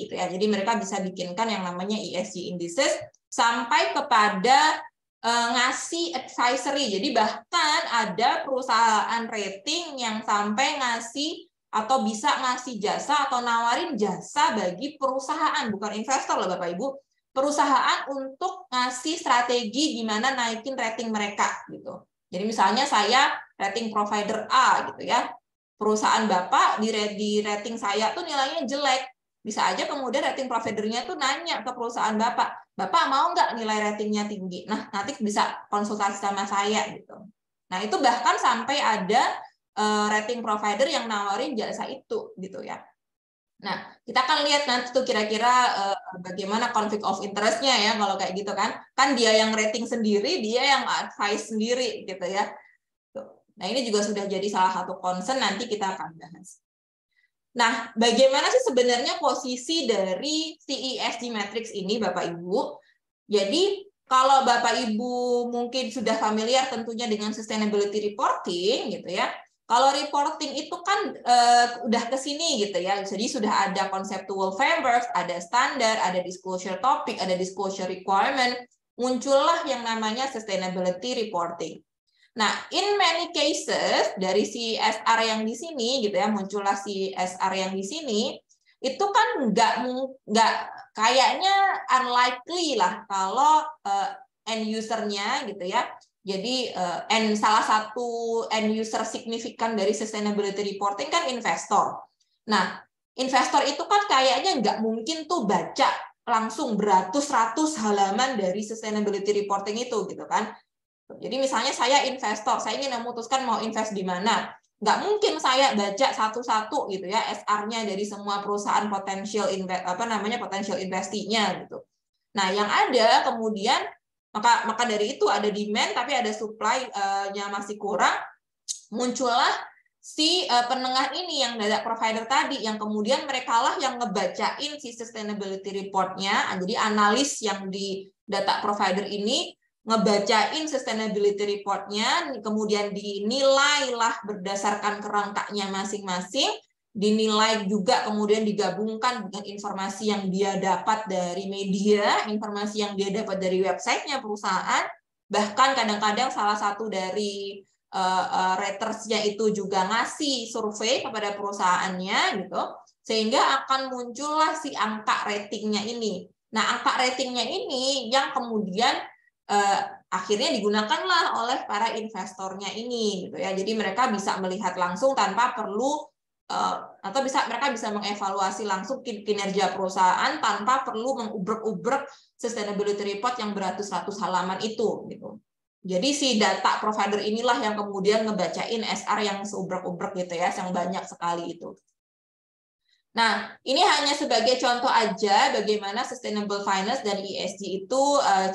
[SPEAKER 1] gitu ya. Jadi mereka bisa bikinkan yang namanya ESG indices sampai kepada ngasih advisory. Jadi bahkan ada perusahaan rating yang sampai ngasih atau bisa ngasih jasa atau nawarin jasa bagi perusahaan, bukan investor loh Bapak Ibu, perusahaan untuk ngasih strategi gimana naikin rating mereka gitu. Jadi misalnya saya rating provider A gitu ya, perusahaan Bapak di rating saya tuh nilainya jelek, bisa aja kemudian rating providernya tuh nanya ke perusahaan Bapak mau nggak nilai ratingnya tinggi? Nah, nanti bisa konsultasi sama saya gitu. Nah, itu bahkan sampai ada rating provider yang nawarin jasa itu gitu ya. Nah, kita akan lihat nanti tuh kira-kira bagaimana conflict of interest-nya ya kalau kayak gitu kan. Kan dia yang rating sendiri, dia yang advice sendiri gitu ya. Nah, ini juga sudah jadi salah satu concern, nanti kita akan bahas. Nah, bagaimana sih sebenarnya posisi dari ESG matrix ini Bapak Ibu? Jadi, kalau Bapak Ibu mungkin sudah familiar tentunya dengan sustainability reporting gitu ya. Kalau reporting itu kan udah ke sini gitu ya. Jadi sudah ada conceptual frameworks, ada standar, ada disclosure topic, ada disclosure requirement, muncullah yang namanya sustainability reporting. Nah, in many cases dari CSR yang di sini gitu ya, muncullah CSR yang di sini, itu kan nggak kayaknya unlikely lah kalau end user-nya gitu ya. Jadi salah satu end user signifikan dari sustainability reporting kan investor. Nah, investor itu kan kayaknya nggak mungkin tuh baca langsung beratus-ratus halaman dari sustainability reporting itu gitu kan. Jadi misalnya saya investor, saya ingin memutuskan mau invest di mana. nggak mungkin saya baca satu-satu gitu ya SR-nya dari semua perusahaan potensial potential investee-nya gitu. Nah, yang ada kemudian maka dari itu ada demand tapi ada supply-nya masih kurang, muncullah si penengah ini yang data provider tadi yang kemudian mereka lah yang ngebacain si sustainability report-nya. Jadi analis yang di data provider ini ngebacain sustainability report-nya, kemudian dinilailah berdasarkan kerangkanya masing-masing, dinilai juga kemudian digabungkan dengan informasi yang dia dapat dari media, informasi yang dia dapat dari websitenya perusahaan, bahkan kadang-kadang salah satu dari ratersnya itu juga ngasih survei kepada perusahaannya gitu, sehingga akan muncullah si angka ratingnya ini. Nah, angka ratingnya ini yang kemudian akhirnya digunakanlah oleh para investornya ini gitu ya. Jadi mereka bisa melihat langsung tanpa perlu atau mereka bisa mengevaluasi langsung kinerja perusahaan tanpa perlu mengubrek-ubrek sustainability report yang beratus-ratus halaman itu gitu. Jadi si data provider inilah yang kemudian ngebacain SR yang seubrek-ubrek gitu ya, yang banyak sekali itu. Nah, ini hanya sebagai contoh aja bagaimana sustainable finance dan ESG itu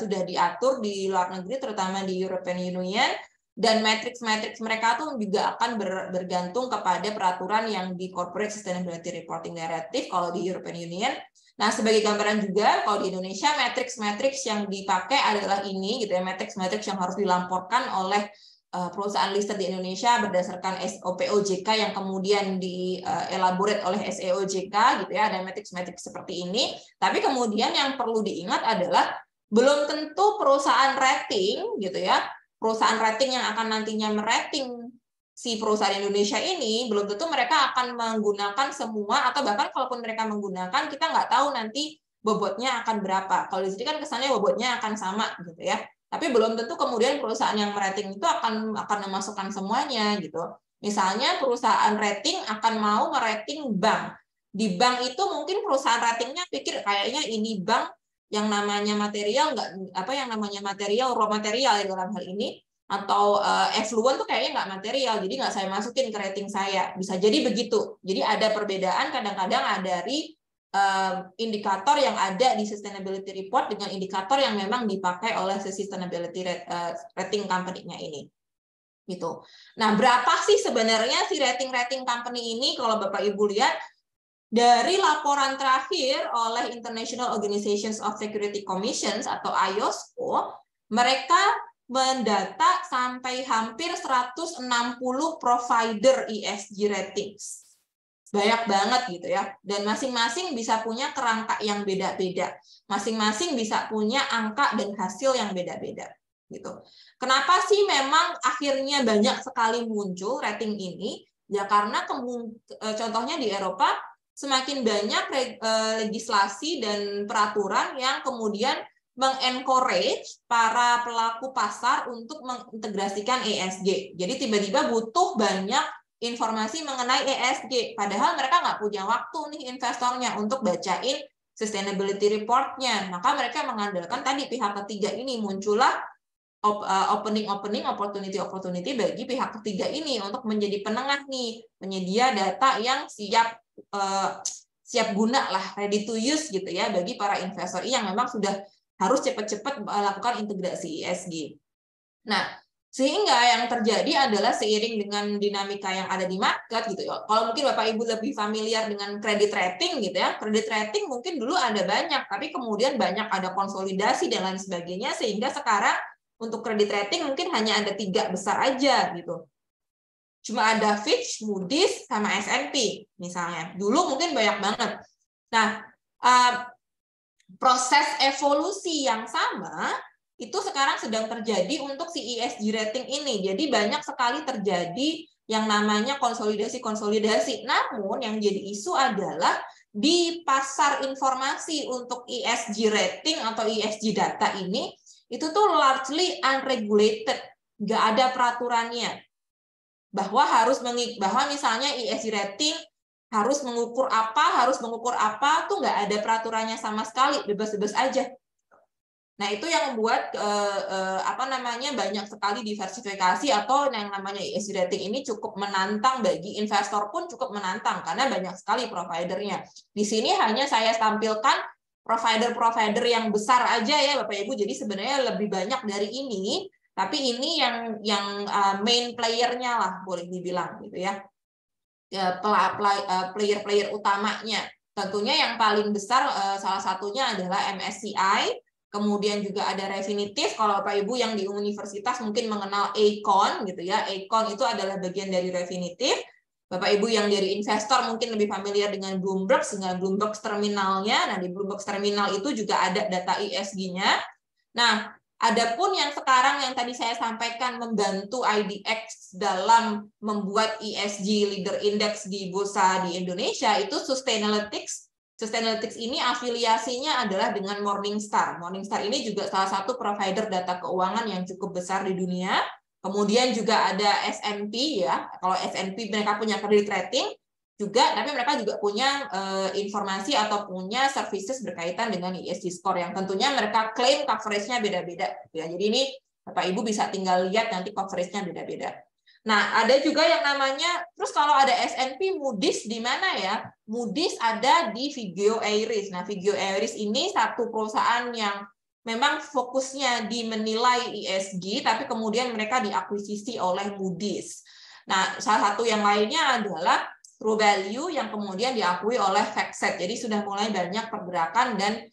[SPEAKER 1] sudah diatur di luar negeri, terutama di European Union, dan matriks-matriks mereka tuh juga akan bergantung kepada peraturan yang di Corporate Sustainability Reporting Directive kalau di European Union. Nah, sebagai gambaran juga, kalau di Indonesia, matriks-matriks yang dipakai adalah ini, gitu ya, matriks-matriks yang harus dilaporkan oleh perusahaan listed di Indonesia berdasarkan SOP-OJK yang kemudian dielaborate oleh SEOJK gitu ya, ada matriks-matriks seperti ini. Tapi kemudian yang perlu diingat adalah belum tentu perusahaan rating gitu ya, perusahaan rating yang akan nantinya merating si perusahaan Indonesia ini belum tentu mereka akan menggunakan semua, atau bahkan kalaupun mereka menggunakan kita nggak tahu nanti bobotnya akan berapa. Kalau di sini kan kesannya bobotnya akan sama gitu ya. Tapi belum tentu kemudian perusahaan yang merating itu akan memasukkan semuanya gitu. Misalnya perusahaan rating akan mau merating bank. Di bank itu mungkin perusahaan ratingnya pikir kayaknya ini bank yang namanya material yang namanya material raw material ya dalam hal ini, atau effluent tuh kayaknya nggak material, jadi nggak saya masukin ke rating saya. Bisa jadi begitu. Jadi ada perbedaan kadang-kadang dari indikator yang ada di sustainability report dengan indikator yang memang dipakai oleh sustainability rating company-nya ini. Gitu. Nah, berapa sih sebenarnya si rating company ini? Kalau Bapak Ibu lihat dari laporan terakhir oleh International Organizations of Security Commissions atau IOSCO, mereka mendata sampai hampir 160 provider ESG ratings. Banyak banget gitu ya, dan masing-masing bisa punya kerangka yang beda-beda, masing-masing bisa punya angka dan hasil yang beda-beda gitu. Kenapa sih memang akhirnya banyak sekali muncul rating ini? Ya karena contohnya di Eropa semakin banyak legislasi dan peraturan yang kemudian mengencourage para pelaku pasar untuk mengintegrasikan ESG. Jadi tiba-tiba butuh banyak informasi mengenai ESG, padahal mereka nggak punya waktu nih investornya untuk bacain sustainability report-nya. Maka mereka mengandalkan tadi pihak ketiga ini, muncullah opportunity bagi pihak ketiga ini untuk menjadi penengah nih, penyedia data yang siap guna lah, ready to use gitu ya, bagi para investor yang memang sudah harus cepat-cepat melakukan integrasi ESG. Nah, sehingga yang terjadi adalah seiring dengan dinamika yang ada di market gitu ya. Kalau mungkin Bapak Ibu lebih familiar dengan credit rating gitu ya. Credit rating mungkin dulu ada banyak, tapi kemudian banyak ada konsolidasi dan lain sebagainya, sehingga sekarang untuk credit rating mungkin hanya ada 3 besar aja gitu. Cuma ada Fitch, Moody's, sama S&P misalnya. Dulu mungkin banyak banget. Nah, proses evolusi yang sama itu sekarang sedang terjadi untuk si ESG rating ini. Jadi banyak sekali terjadi yang namanya konsolidasi-konsolidasi. Namun yang jadi isu adalah di pasar informasi untuk ESG rating atau ESG data ini, itu tuh largely unregulated. Nggak ada peraturannya. Bahwa misalnya ESG rating harus mengukur apa, tuh nggak ada peraturannya sama sekali, bebas-bebas aja. Nah, itu yang membuat banyak sekali diversifikasi atau yang namanya ESG rating ini cukup menantang bagi investor pun cukup menantang karena banyak sekali providernya. Di sini hanya saya tampilkan provider-provider yang besar aja ya Bapak Ibu. Jadi sebenarnya lebih banyak dari ini, tapi ini yang main player-nya lah boleh dibilang gitu ya. Player-player utamanya. Tentunya yang paling besar salah satunya adalah MSCI. Kemudian juga ada Refinitiv. Kalau Bapak Ibu yang di universitas mungkin mengenal Aecon gitu ya. Aecon itu adalah bagian dari Refinitiv. Bapak Ibu yang dari investor mungkin lebih familiar dengan Bloomberg terminalnya. Nah, di Bloomberg terminal itu juga ada data ESG-nya. Nah, adapun yang sekarang yang tadi saya sampaikan membantu IDX dalam membuat ESG Leader Index di bursa di Indonesia itu Sustainalytics. Sustainalytics ini afiliasinya adalah dengan Morningstar. Morningstar ini juga salah satu provider data keuangan yang cukup besar di dunia. Kemudian juga ada S&P ya. Kalau S&P mereka punya credit rating juga, tapi mereka juga punya informasi atau punya services berkaitan dengan ESG score yang tentunya mereka klaim coverage-nya beda-beda. Ya, jadi ini Bapak Ibu bisa tinggal lihat nanti coverage-nya beda-beda. Nah, ada juga yang namanya, terus kalau ada S&P, Moody's di mana ya? Moody's ada di Vigeo Eiris. Nah, Vigeo Eiris ini satu perusahaan yang memang fokusnya di menilai ESG, tapi kemudian mereka diakuisisi oleh Moody's. Nah, salah satu yang lainnya adalah True Value yang kemudian diakui oleh FactSet. Jadi sudah mulai banyak pergerakan dan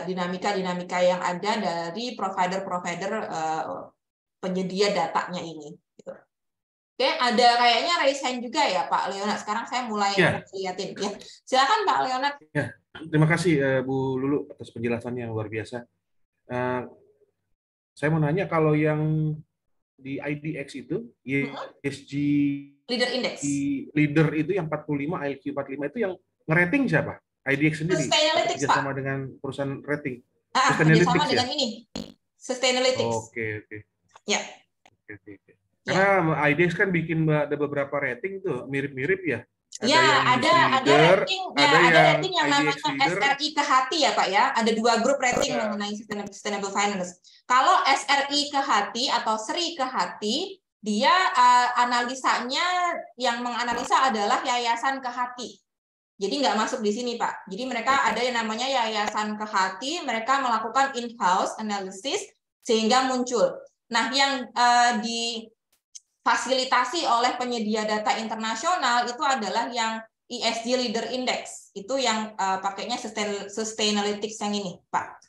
[SPEAKER 1] dinamika-dinamika yang ada dari provider-provider penyedia datanya ini. Oke, ada kayaknya raise hand juga ya Pak Leonard. Sekarang saya mulai lihatin. Ya, silakan Pak Leonard.
[SPEAKER 4] Ya, terima kasih Bu Lulu atas penjelasannya yang luar biasa. Saya mau nanya kalau yang di IDX itu ESG
[SPEAKER 1] Leader Index.
[SPEAKER 4] Leader itu yang 45, ILQ 45 itu yang ngerating siapa? IDX sendiri.
[SPEAKER 1] Sustainalytics Pak.
[SPEAKER 4] Sama dengan perusahaan rating.
[SPEAKER 1] Sustainalytics sama dengan ini. Sustainalytics.
[SPEAKER 4] Oke.
[SPEAKER 1] Ya.
[SPEAKER 4] Oke. Karena IDX kan bikin ada beberapa rating tuh mirip-mirip ya.
[SPEAKER 1] Ada rating yang namanya SRI ke hati ya Pak ya. Ada 2 grup rating mengenai sustainable finance. Kalau SRI ke hati atau SRI ke hati, dia analisanya yang menganalisa adalah yayasan ke hati. Jadi nggak masuk di sini Pak. Jadi mereka ada yang namanya yayasan ke hati, mereka melakukan in-house analysis sehingga muncul. Nah, yang difasilitasi oleh penyedia data internasional itu adalah yang ESG Leader Index. Itu yang pakainya Sustainalytics yang ini, Pak.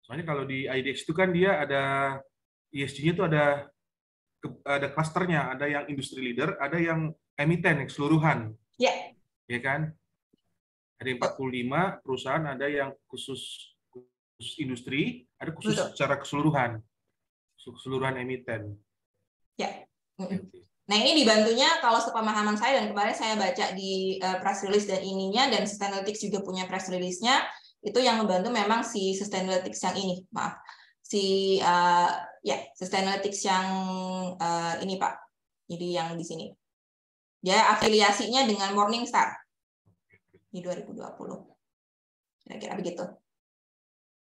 [SPEAKER 4] Soalnya kalau di IDX itu kan dia ada ESG-nya itu ada klasternya, ada yang industri leader, ada yang emiten yang keseluruhan.
[SPEAKER 1] Ya.
[SPEAKER 4] Ya kan? Ada yang 45 perusahaan, ada yang khusus industri, ada khusus secara keseluruhan emiten.
[SPEAKER 1] Ya. Nah, ini dibantunya kalau sepemahaman saya dan kemarin saya baca di press release dan ininya, dan Sustainalytics juga punya press release-nya, itu yang membantu memang si Sustainalytics yang ini, maaf. Sustainalytics yang ini Pak. Jadi yang di sini. Dia afiliasinya dengan Morningstar di 2020. Kira-kira begitu.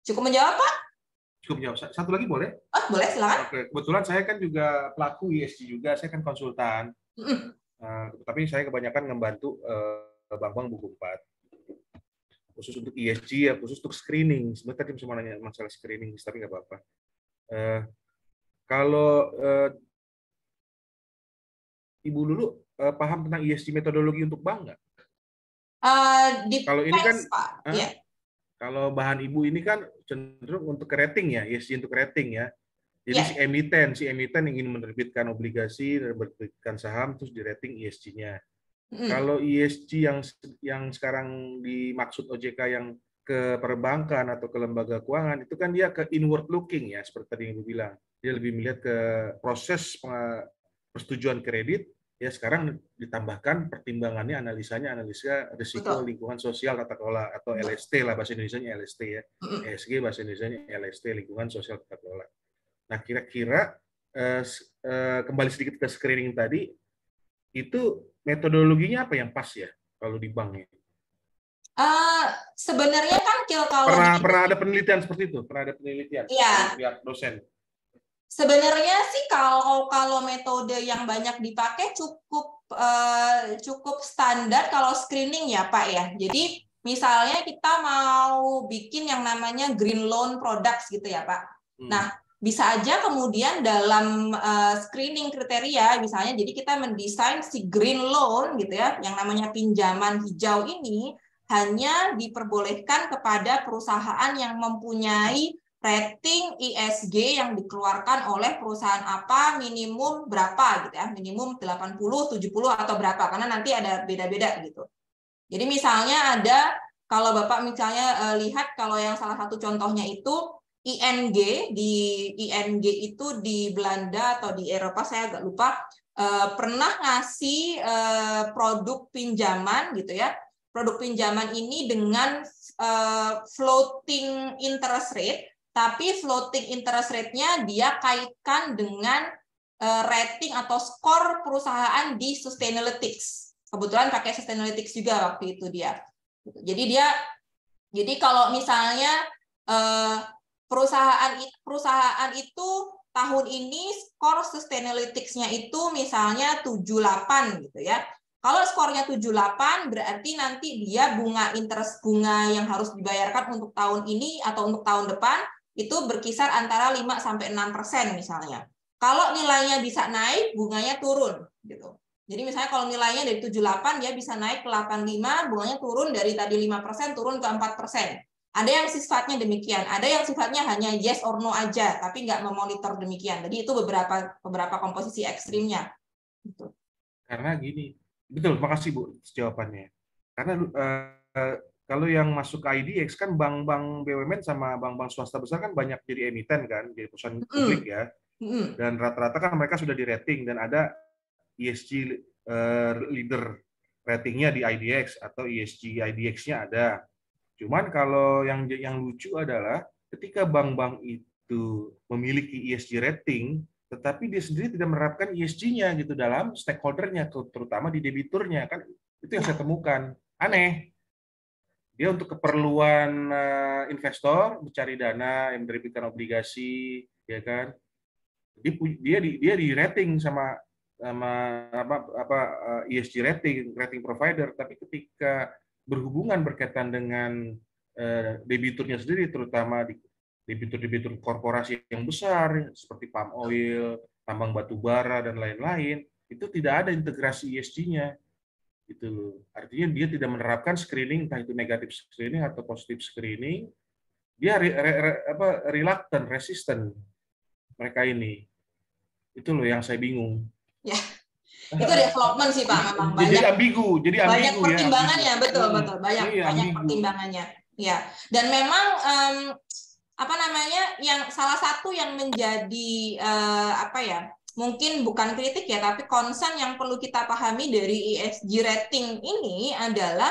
[SPEAKER 1] Cukup menjawab, Pak?
[SPEAKER 4] Cukup menjawab. Satu lagi boleh?
[SPEAKER 1] Oh, boleh, silakan.
[SPEAKER 4] Oke. Kebetulan saya kan juga pelaku ESG juga, saya kan konsultan. Tapi saya kebanyakan membantu bank-bank buku 4. Khusus untuk ESG ya, khusus untuk screening. Sebenarnya tadi cuma nanya masalah screening, tapi nggak apa-apa. Kalau Ibu Lulu paham tentang ESG metodologi untuk bank nggak?
[SPEAKER 1] Kalau ini kan, Pak.
[SPEAKER 4] Kalau bahan Ibu ini kan cenderung untuk rating ya, ESG untuk rating ya. Jadi si emiten ingin menerbitkan obligasi, menerbitkan saham, terus di rating ESG-nya. Kalau ESG yang sekarang dimaksud OJK yang ke perbankan atau ke lembaga keuangan, itu kan dia ke inward looking ya, seperti tadi yang Ibu bilang. Dia lebih melihat ke proses persetujuan kredit, ya sekarang ditambahkan pertimbangannya, analisa risiko lingkungan sosial tata kelola, atau LST lah bahasa Indonesianya LST ya. ESG bahasa Indonesianya LST, lingkungan sosial tata kelola. Nah, kira-kira kembali sedikit ke screening tadi, itu metodologinya apa yang pas ya kalau di bank ini?
[SPEAKER 1] Sebenarnya kan kalau
[SPEAKER 4] pernah ada penelitian seperti itu, pernah ada penelitian
[SPEAKER 1] Iya.
[SPEAKER 4] pihak dosen.
[SPEAKER 1] Sebenarnya sih kalau metode yang banyak dipakai cukup standar kalau screening ya Pak ya. Jadi misalnya kita mau bikin yang namanya green loan products gitu ya Pak. Nah, bisa aja kemudian dalam screening kriteria misalnya jadi kita mendesain si green loan gitu ya, yang namanya pinjaman hijau ini hanya diperbolehkan kepada perusahaan yang mempunyai rating ESG yang dikeluarkan oleh perusahaan apa minimum berapa gitu ya, minimum 80, 70 atau berapa, karena nanti ada beda-beda gitu. Jadi misalnya ada, kalau Bapak misalnya lihat kalau yang salah satu contohnya itu ING, di ING itu di Belanda atau di Eropa saya agak lupa, pernah ngasih produk pinjaman gitu ya. Produk pinjaman ini dengan floating interest rate, tapi floating interest rate-nya dia kaitkan dengan rating atau skor perusahaan di Sustainalytics. Kebetulan pakai Sustainalytics juga waktu itu dia. Jadi kalau misalnya perusahaan itu tahun ini skor Sustainalytics-nya itu misalnya 78 gitu ya. Kalau skornya 78 berarti nanti dia bunga yang harus dibayarkan untuk tahun ini atau untuk tahun depan itu berkisar antara 5-6% misalnya. Kalau nilainya bisa naik, bunganya turun gitu. Jadi misalnya kalau nilainya dari 78 dia bisa naik ke 85, bunganya turun dari tadi 5% turun ke 4%. Ada yang sifatnya demikian, ada yang sifatnya hanya yes or no aja, tapi nggak memonitor demikian. Jadi itu beberapa komposisi ekstrimnya. Gitu.
[SPEAKER 4] Karena gini, betul, makasih Bu jawabannya. Karena kalau yang masuk ke IDX kan bank-bank BUMN sama bank-bank swasta besar kan banyak jadi emiten kan, jadi perusahaan publik ya. Dan rata-rata kan mereka sudah di rating dan ada ESG leader ratingnya di IDX atau ESG IDX-nya ada. Cuman kalau yang lucu adalah ketika bank-bank itu memiliki ESG rating, tetapi dia sendiri tidak menerapkan ESG-nya gitu dalam stakeholder-nya, terutama di debiturnya, kan itu yang saya temukan. Aneh. Dia untuk keperluan investor mencari dana yang menerbitkan obligasi, ya kan? Dia di rating sama ESG rating provider, tapi ketika berhubungan berkaitan dengan debiturnya sendiri, terutama di debitur korporasi yang besar seperti palm oil, tambang batu bara dan lain-lain, itu tidak ada integrasi ESG-nya. Itu artinya dia tidak menerapkan screening, entah itu negatif screening atau positif screening. Dia reluctant, resistant mereka ini. Itu loh yang saya bingung.
[SPEAKER 1] Ya. Itu development sih Pak, memang
[SPEAKER 4] banyak. Jadi ambigu
[SPEAKER 1] banyak pertimbangannya,
[SPEAKER 4] ya,
[SPEAKER 1] betul. Banyak pertimbangannya. Ya. Dan memang yang salah satu yang menjadi mungkin bukan kritik ya, tapi concern yang perlu kita pahami dari ESG rating ini adalah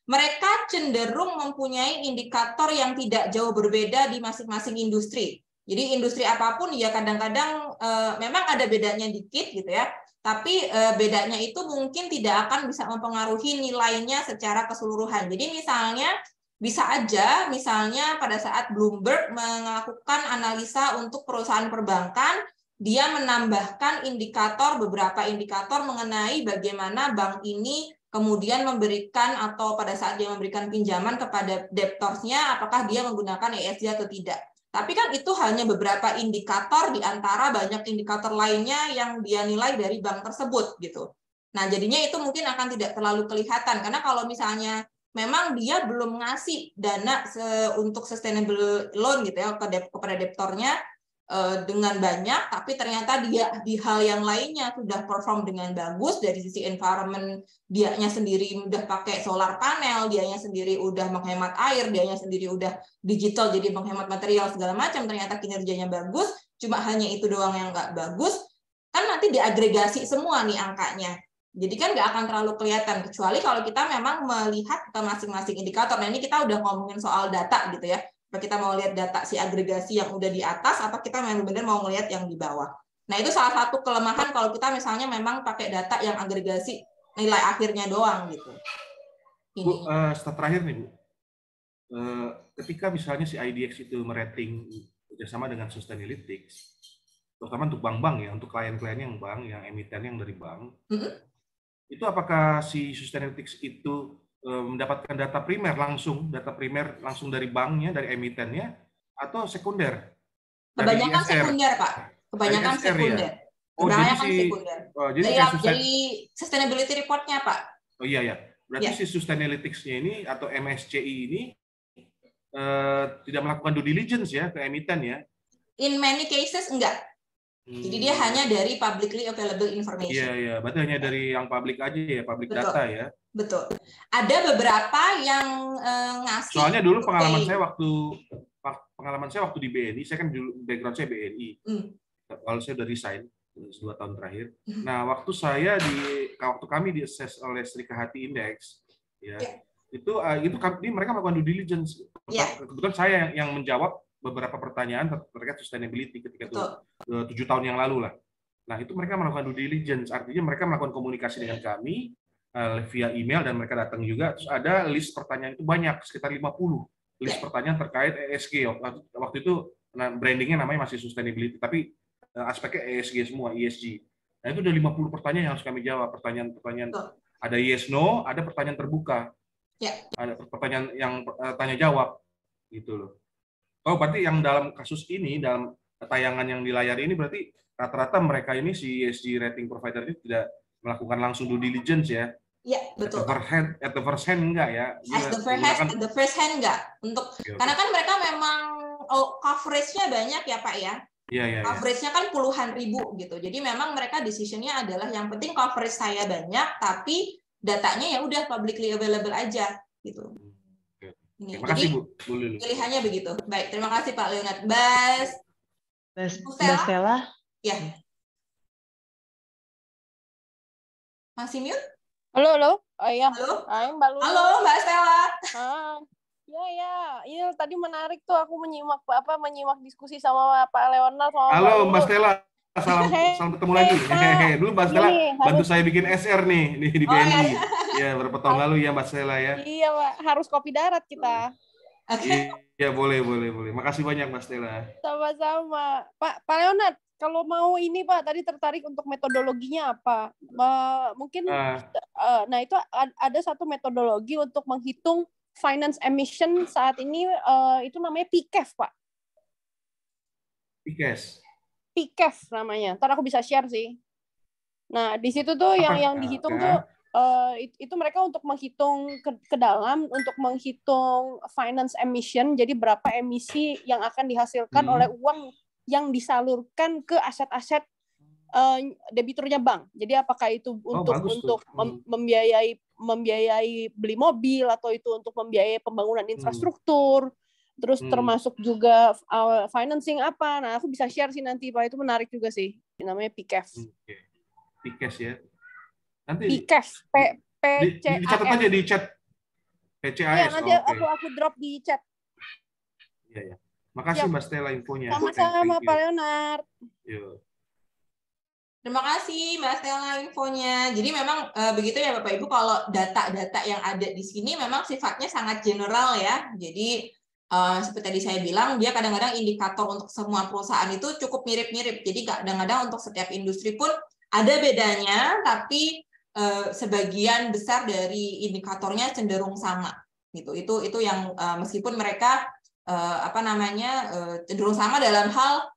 [SPEAKER 1] mereka cenderung mempunyai indikator yang tidak jauh berbeda di masing-masing industri. Jadi industri apapun ya kadang-kadang memang ada bedanya dikit gitu ya, tapi bedanya itu mungkin tidak akan bisa mempengaruhi nilainya secara keseluruhan. Jadi misalnya bisa aja misalnya pada saat Bloomberg melakukan analisa untuk perusahaan perbankan, dia menambahkan beberapa indikator mengenai bagaimana bank ini kemudian memberikan atau pada saat dia memberikan pinjaman kepada debtorsnya, apakah dia menggunakan ESG atau tidak. Tapi kan itu hanya beberapa indikator di antara banyak indikator lainnya yang dia nilai dari bank tersebut gitu. Nah, jadinya itu mungkin akan tidak terlalu kelihatan karena kalau misalnya memang dia belum ngasih dana untuk sustainable loan gitu ya kepada debtornya dengan banyak, tapi ternyata dia di hal yang lainnya sudah perform dengan bagus dari sisi environment, dianya sendiri udah pakai solar panel, dianya sendiri udah menghemat air, dianya sendiri udah digital jadi menghemat material segala macam, ternyata kinerjanya bagus, cuma hanya itu doang yang nggak bagus, kan nanti diagregasi semua nih angkanya. Jadi kan nggak akan terlalu kelihatan, kecuali kalau kita memang melihat ke masing-masing indikator. Nah ini kita udah ngomongin soal data gitu ya. Kita mau lihat data si agregasi yang udah di atas, atau kita benar-benar mau melihat yang di bawah. Nah itu salah satu kelemahan kalau kita misalnya memang pakai data yang agregasi nilai akhirnya doang gitu. ini.
[SPEAKER 4] Bu, step terakhir nih Bu, ketika misalnya si IDX itu merating bekerjasama dengan Sustainalytics, terutama untuk bank-bank ya, untuk klien-klien yang bank, yang emiten yang dari bank, itu apakah si Sustainalytics itu mendapatkan data primer langsung dari banknya, dari emitennya, atau sekunder?
[SPEAKER 1] Kebanyakan sekunder, Pak. Kebanyakan
[SPEAKER 4] ISR,
[SPEAKER 1] sekunder.
[SPEAKER 4] ya? Oh,
[SPEAKER 1] Kebanyakan sekunder. Dari sustainability report-nya, Pak.
[SPEAKER 4] Oh iya. Berarti si Sustainalytics-nya ini atau MSCI ini tidak melakukan due diligence ya ke emiten ya?
[SPEAKER 1] In many cases enggak. Jadi dia hanya dari publicly available information.
[SPEAKER 4] Iya. Berarti hanya dari yang public aja ya, public data ya.
[SPEAKER 1] Betul. Ada beberapa yang ngasih.
[SPEAKER 4] Soalnya dulu pengalaman saya waktu di BNI, saya kan dulu background saya BNI. Kalau saya udah resign 2 tahun terakhir. Nah, waktu kami di-assess oleh Serikahati Index, ya, itu mereka melakukan due diligence. Kebetulan saya yang menjawab beberapa pertanyaan terkait sustainability ketika itu 7 tahun yang lalu lah. Nah, itu mereka melakukan due diligence, artinya mereka melakukan komunikasi dengan kami via email dan mereka datang juga. Terus ada list pertanyaan itu banyak, sekitar 50 list pertanyaan terkait ESG. Waktu itu brandingnya namanya masih sustainability, tapi aspeknya ESG semua, ESG. Nah, itu udah 50 pertanyaan yang harus kami jawab. Pertanyaan ada yes no, ada pertanyaan terbuka. Ada pertanyaan yang tanya jawab gitu loh. Oh, berarti yang dalam kasus ini, dalam tayangan yang di layar ini, berarti rata-rata mereka ini si ESG rating provider ini tidak melakukan langsung due diligence ya?
[SPEAKER 1] Iya, betul.
[SPEAKER 4] At the first hand enggak ya?
[SPEAKER 1] At the first hand enggak. Karena kan mereka memang coverage-nya banyak ya Pak ya?
[SPEAKER 4] Iya.
[SPEAKER 1] Coverage-nya kan puluhan ribu gitu. Jadi memang mereka decision-nya adalah yang penting coverage saya banyak, tapi datanya ya udah publicly available aja gitu.
[SPEAKER 4] Terima kasih Bu.
[SPEAKER 1] Pilihannya begitu. Baik, terima kasih Pak Leonard. Mbak
[SPEAKER 2] Stella?
[SPEAKER 1] Ya. Masih mute?
[SPEAKER 5] Halo. Oh iya.
[SPEAKER 1] Halo.
[SPEAKER 5] Hai, Mbak Lulu.
[SPEAKER 1] Halo, Mbak Stella.
[SPEAKER 5] Ya. Ini tadi menarik tuh, aku menyimak diskusi sama Pak Leonard.
[SPEAKER 4] Halo, Mbak Stella. Salam ketemu lagi. Dulu Mbak Stella bantu saya bikin SR nih di BNI. Ya, berapa tahun lalu ya Mbak Stella ya.
[SPEAKER 5] Iya, Pak. Harus kopi darat kita.
[SPEAKER 4] Iya, boleh. Makasih banyak Mbak Stella.
[SPEAKER 5] Sama-sama. Pak Leonard, kalau mau ini Pak, tadi tertarik untuk metodologinya apa? Mungkin nah itu ada satu metodologi untuk menghitung finance emission saat ini, itu namanya PCAF, Pak. PCAF namanya. Ntar aku bisa share sih. Nah, di situ tuh yang dihitung tuh itu mereka untuk menghitung ke dalam, untuk menghitung finance emission, jadi berapa emisi yang akan dihasilkan oleh uang yang disalurkan ke aset-aset debiturnya bank. Jadi apakah itu untuk membiayai beli mobil, atau itu untuk membiayai pembangunan infrastruktur, terus termasuk juga financing apa. Nah, aku bisa share sih nanti Pak, itu menarik juga sih. Namanya PCAF.
[SPEAKER 4] PCAF ya. Nanti
[SPEAKER 5] PCAF,
[SPEAKER 4] dicatat aja di chat. PCAS.
[SPEAKER 5] Iya, nanti aku drop di chat.
[SPEAKER 4] Iya. Makasih Mbak Stella infonya.
[SPEAKER 5] Sama-sama Pak Leonard.
[SPEAKER 1] Terima kasih Mbak Stella infonya. Jadi memang begitu ya Bapak Ibu, kalau data-data yang ada di sini memang sifatnya sangat general ya. Jadi seperti tadi saya bilang, dia kadang-kadang indikator untuk semua perusahaan itu cukup mirip-mirip. Jadi kadang-kadang untuk setiap industri pun ada bedanya, tapi sebagian besar dari indikatornya cenderung sama. Gitu. Itu yang meskipun mereka cenderung sama dalam hal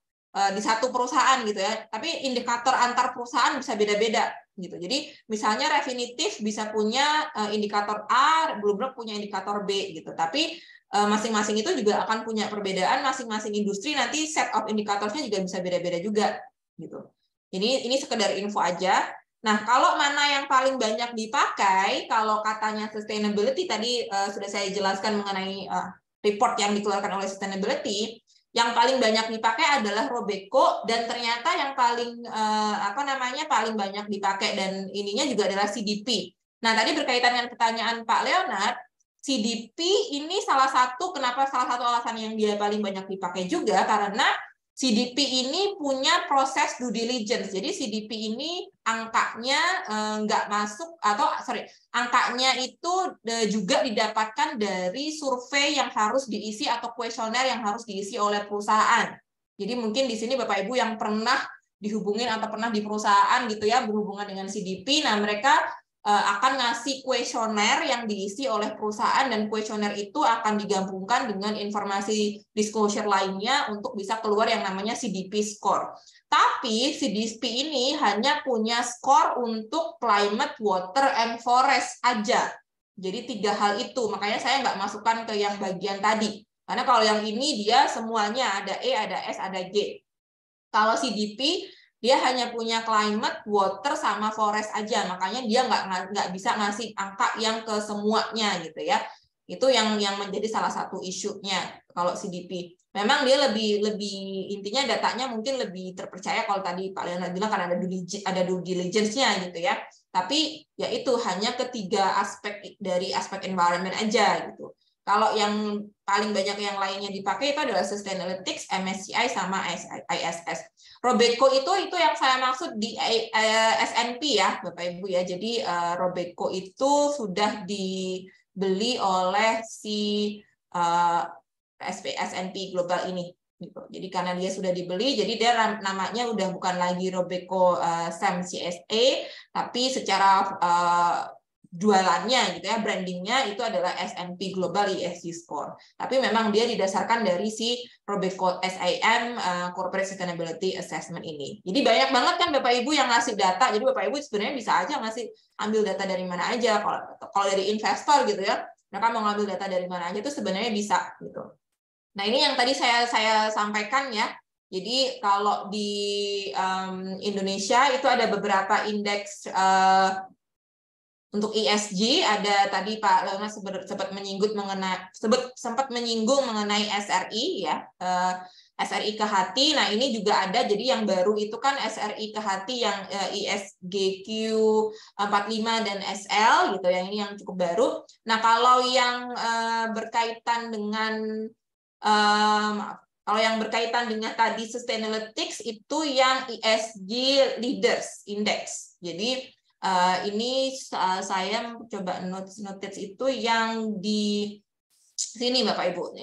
[SPEAKER 1] di satu perusahaan gitu ya, tapi indikator antar perusahaan bisa beda-beda gitu. Jadi misalnya Refinitiv bisa punya indikator A, Bloomberg punya indikator B gitu. Tapi masing-masing itu juga akan punya perbedaan, masing-masing industri nanti set of indikatornya juga bisa beda-beda juga gitu. Ini sekedar info aja. Nah, kalau mana yang paling banyak dipakai, kalau katanya sustainability tadi sudah saya jelaskan mengenai report yang dikeluarkan oleh sustainability, yang paling banyak dipakai adalah Robeco, dan ternyata yang paling paling banyak dipakai dan ininya juga adalah CDP. Nah, tadi berkaitan dengan pertanyaan Pak Leonard, CDP ini kenapa salah satu alasan yang dia paling banyak dipakai juga karena CDP ini punya proses due diligence. Jadi CDP ini angkanya nggak masuk, atau angkanya itu juga didapatkan dari survei yang harus diisi atau kuesioner yang harus diisi oleh perusahaan. Jadi mungkin di sini Bapak Ibu yang pernah dihubungin atau pernah di perusahaan gitu ya berhubungan dengan CDP, nah mereka akan ngasih kuesioner yang diisi oleh perusahaan, dan kuesioner itu akan digabungkan dengan informasi disclosure lainnya untuk bisa keluar yang namanya CDP score. Tapi CDP ini hanya punya skor untuk climate, water, and forest aja. Jadi 3 hal itu, makanya saya nggak masukkan ke yang bagian tadi. Karena kalau yang ini dia semuanya ada E, ada S, ada G. Kalau CDP dia hanya punya climate, water, sama forest aja, makanya dia nggak bisa ngasih angka yang ke semuanya gitu ya. Itu yang menjadi salah satu isunya kalau CDP. Memang dia lebih intinya datanya mungkin lebih terpercaya kalau tadi Pak Leonard bilang kan ada due diligence-nya gitu ya. Tapi ya itu hanya ketiga aspek dari aspek environment aja gitu. Kalau yang paling banyak yang lainnya dipakai itu adalah Sustainalytics, MSCI, sama ISS. Robeco itu yang saya maksud di S&P ya, Bapak Ibu ya. Jadi Robeco itu sudah dibeli oleh si S&P Global ini. Gitu. Jadi karena dia sudah dibeli, jadi dia namanya udah bukan lagi Robeco SAM CSA, tapi secara jualannya gitu ya, brandingnya itu adalah S&P Global ESG Score. Tapi memang dia didasarkan dari si Robeco SIM Corporate Sustainability Assessment ini. Jadi banyak banget kan Bapak Ibu yang ngasih data. Jadi Bapak Ibu sebenarnya bisa aja ambil data dari mana aja. Kalau dari investor gitu ya, mereka mau ngambil data dari mana aja itu sebenarnya bisa gitu. Nah ini yang tadi saya sampaikan ya. Jadi kalau di Indonesia itu ada beberapa indeks untuk ESG, ada tadi Pak Leonard sempat menyinggung mengenai SRI ya, SRI ke hati. Nah ini juga ada, jadi yang baru itu kan SRI ke hati yang ISGQ 45 dan SL gitu, yang ini yang cukup baru. Nah kalau yang berkaitan dengan tadi Sustainalytics itu yang ESG Leaders Index. Jadi ini saya coba notes itu yang di sini Bapak Ibu.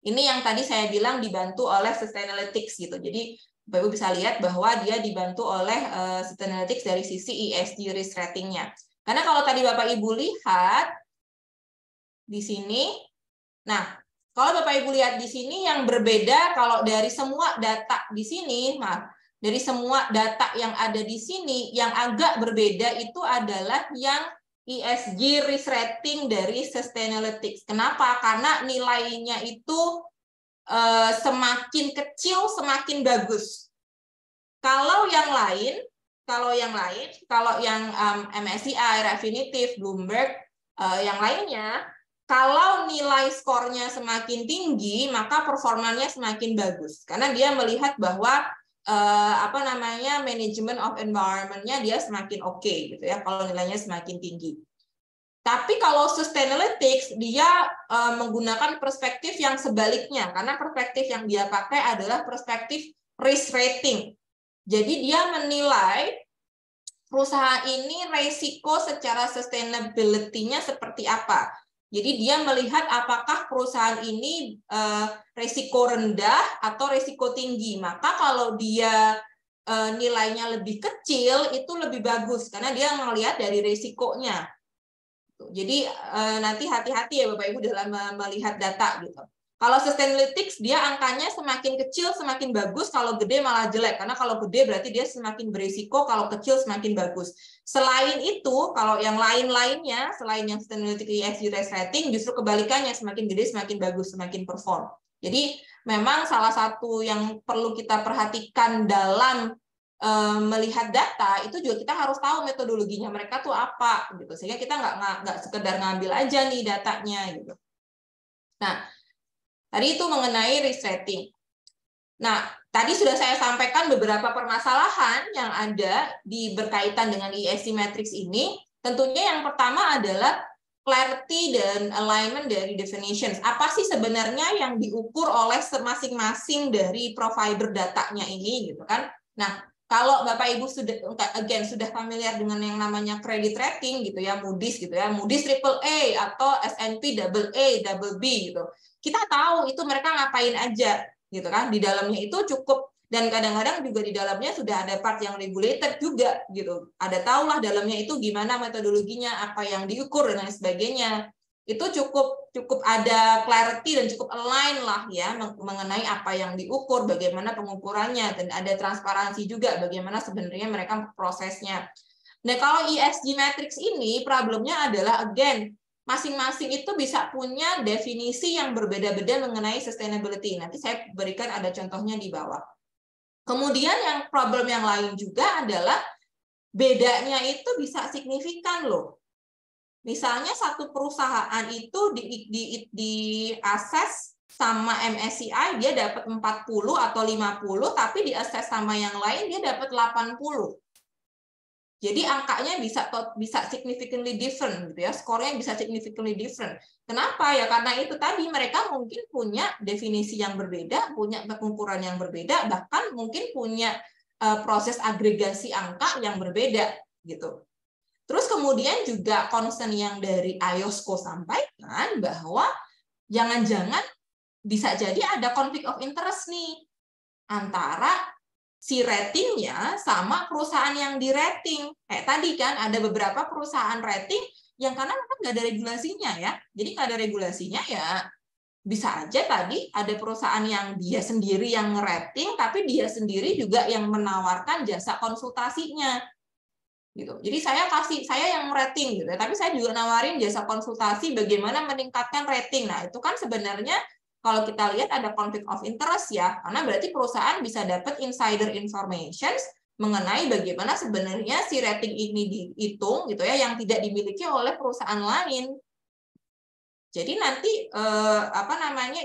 [SPEAKER 1] Ini yang tadi saya bilang dibantu oleh Sustainalytics gitu. Jadi Bapak Ibu bisa lihat bahwa dia dibantu oleh Sustainalytics dari sisi ESG risk ratingnya. Karena kalau tadi Bapak Ibu lihat di sini, nah kalau Bapak Ibu lihat di sini yang berbeda kalau dari semua data di sini, dari semua data yang ada di sini, yang agak berbeda itu adalah yang ESG risk rating dari Sustainalytics. Kenapa? Karena nilainya itu semakin kecil semakin bagus. Kalau yang MSCI, Refinitiv, Bloomberg, yang lainnya, kalau nilai skornya semakin tinggi, maka performanya semakin bagus. Karena dia melihat bahwa manajemen of environment-nya dia semakin oke gitu ya kalau nilainya semakin tinggi. Tapi kalau Sustainalytics dia menggunakan perspektif yang sebaliknya, karena perspektif yang dia pakai adalah perspektif risk rating. Jadi dia menilai perusahaan ini resiko secara sustainability-nya seperti apa. Jadi dia melihat apakah perusahaan ini resiko rendah atau resiko tinggi. Maka kalau dia nilainya lebih kecil itu lebih bagus karena dia melihat dari resikonya. Jadi nanti hati-hati ya Bapak Ibu dalam melihat data gitu. Kalau Sustainalytics dia angkanya semakin kecil semakin bagus, kalau gede malah jelek. Karena kalau gede berarti dia semakin berisiko, kalau kecil semakin bagus. Selain itu, kalau yang lain-lainnya, selain yang Sustainalytics ESG risk rating, justru kebalikannya, semakin gede semakin bagus, semakin perform. Jadi memang salah satu yang perlu kita perhatikan dalam melihat data itu juga kita harus tahu metodologinya mereka tuh apa gitu, sehingga kita nggak sekedar ngambil aja nih datanya gitu. Nah, tadi itu mengenai risk rating. Nah, tadi sudah saya sampaikan beberapa permasalahan yang ada berkaitan dengan ESG matrix ini. Tentunya yang pertama adalah clarity dan alignment dari definitions. Apa sih sebenarnya yang diukur oleh masing-masing dari provider datanya ini gitu kan. Nah, kalau Bapak Ibu sudah familiar dengan yang namanya credit rating gitu ya, Moody's gitu ya, Moody's AAA atau S&P AA, double B gitu. Kita tahu itu mereka ngapain aja gitu kan. Di dalamnya itu cukup, dan kadang-kadang juga di dalamnya sudah ada part yang regulated juga gitu. Ada tahulah dalamnya itu gimana metodologinya, apa yang diukur dan lain sebagainya. Itu cukup ada clarity dan cukup align lah ya mengenai apa yang diukur, bagaimana pengukurannya, dan ada transparansi juga bagaimana sebenarnya mereka prosesnya. Nah, kalau ESG matrix ini problemnya adalah again masing-masing itu bisa punya definisi yang berbeda-beda mengenai sustainability. Nanti saya berikan ada contohnya di bawah. Kemudian yang problem yang lain juga adalah bedanya itu bisa signifikan loh. Misalnya satu perusahaan itu di assess sama MSCI dia dapat 40 atau 50, tapi di assess sama yang lain dia dapat 80. Jadi angkanya bisa significantly different gitu ya, skornya bisa significantly different. Kenapa ya? Karena itu tadi mereka mungkin punya definisi yang berbeda, punya pengukuran yang berbeda, bahkan mungkin punya proses agregasi angka yang berbeda gitu. Terus kemudian juga concern yang dari IOSCO sampaikan bahwa jangan-jangan bisa jadi ada conflict of interest nih antara si ratingnya sama perusahaan yang di rating. Kayak tadi kan ada beberapa perusahaan rating yang karena memang nggak ada regulasinya ya. Jadi nggak ada regulasinya ya bisa aja tadi ada perusahaan yang dia sendiri yang rating, tapi dia sendiri juga yang menawarkan jasa konsultasinya. Gitu. Jadi saya yang rating gitu, tapi saya juga nawarin jasa konsultasi bagaimana meningkatkan rating. Nah, itu kan sebenarnya kalau kita lihat ada conflict of interest ya, karena berarti perusahaan bisa dapat insider information mengenai bagaimana sebenarnya si rating ini dihitung gitu ya, yang tidak dimiliki oleh perusahaan lain. Jadi nanti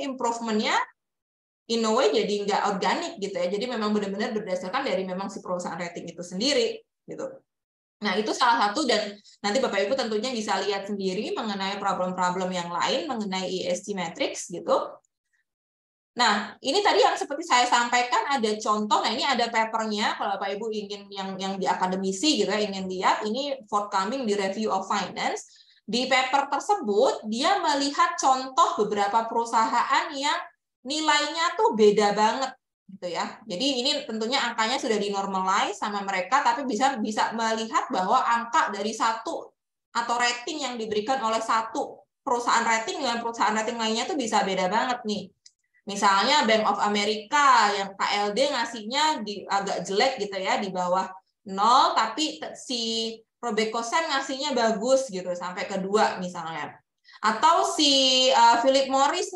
[SPEAKER 1] improvementnya in a way jadi nggak organik gitu ya. Jadi memang benar-benar berdasarkan dari memang si perusahaan rating itu sendiri gitu. Nah, itu salah satu, dan nanti Bapak Ibu tentunya bisa lihat sendiri mengenai problem-problem yang lain mengenai ESG matrix gitu. Nah, ini tadi yang seperti saya sampaikan ada contoh. Nah, ini ada papernya kalau Bapak Ibu ingin yang di akademisi gitu ya, ingin lihat ini forthcoming di Review of Finance. Di paper tersebut dia melihat contoh beberapa perusahaan yang nilainya tuh beda banget gitu ya. Jadi ini tentunya angkanya sudah dinormalize sama mereka, tapi bisa melihat bahwa angka dari satu atau rating yang diberikan oleh satu perusahaan rating dengan perusahaan rating lainnya tuh bisa beda banget nih. Misalnya Bank of America yang KLD ngasihnya agak jelek gitu ya, di bawah 0, tapi si Robecosen ngasihnya bagus gitu sampai ke 2 misalnya. Atau si Philip Morris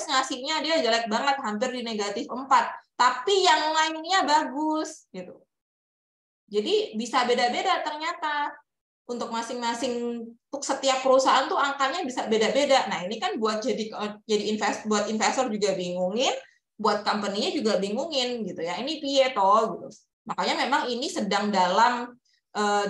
[SPEAKER 1] ngasihnya dia jelek banget hampir di negatif 4, tapi yang lainnya bagus gitu. Jadi bisa beda-beda ternyata. Untuk masing-masing, untuk setiap perusahaan tuh angkanya bisa beda-beda. Nah, ini kan buat buat investor juga bingungin, buat company-nya juga bingungin gitu ya. Ini piye toh gitu. Makanya memang ini sedang dalam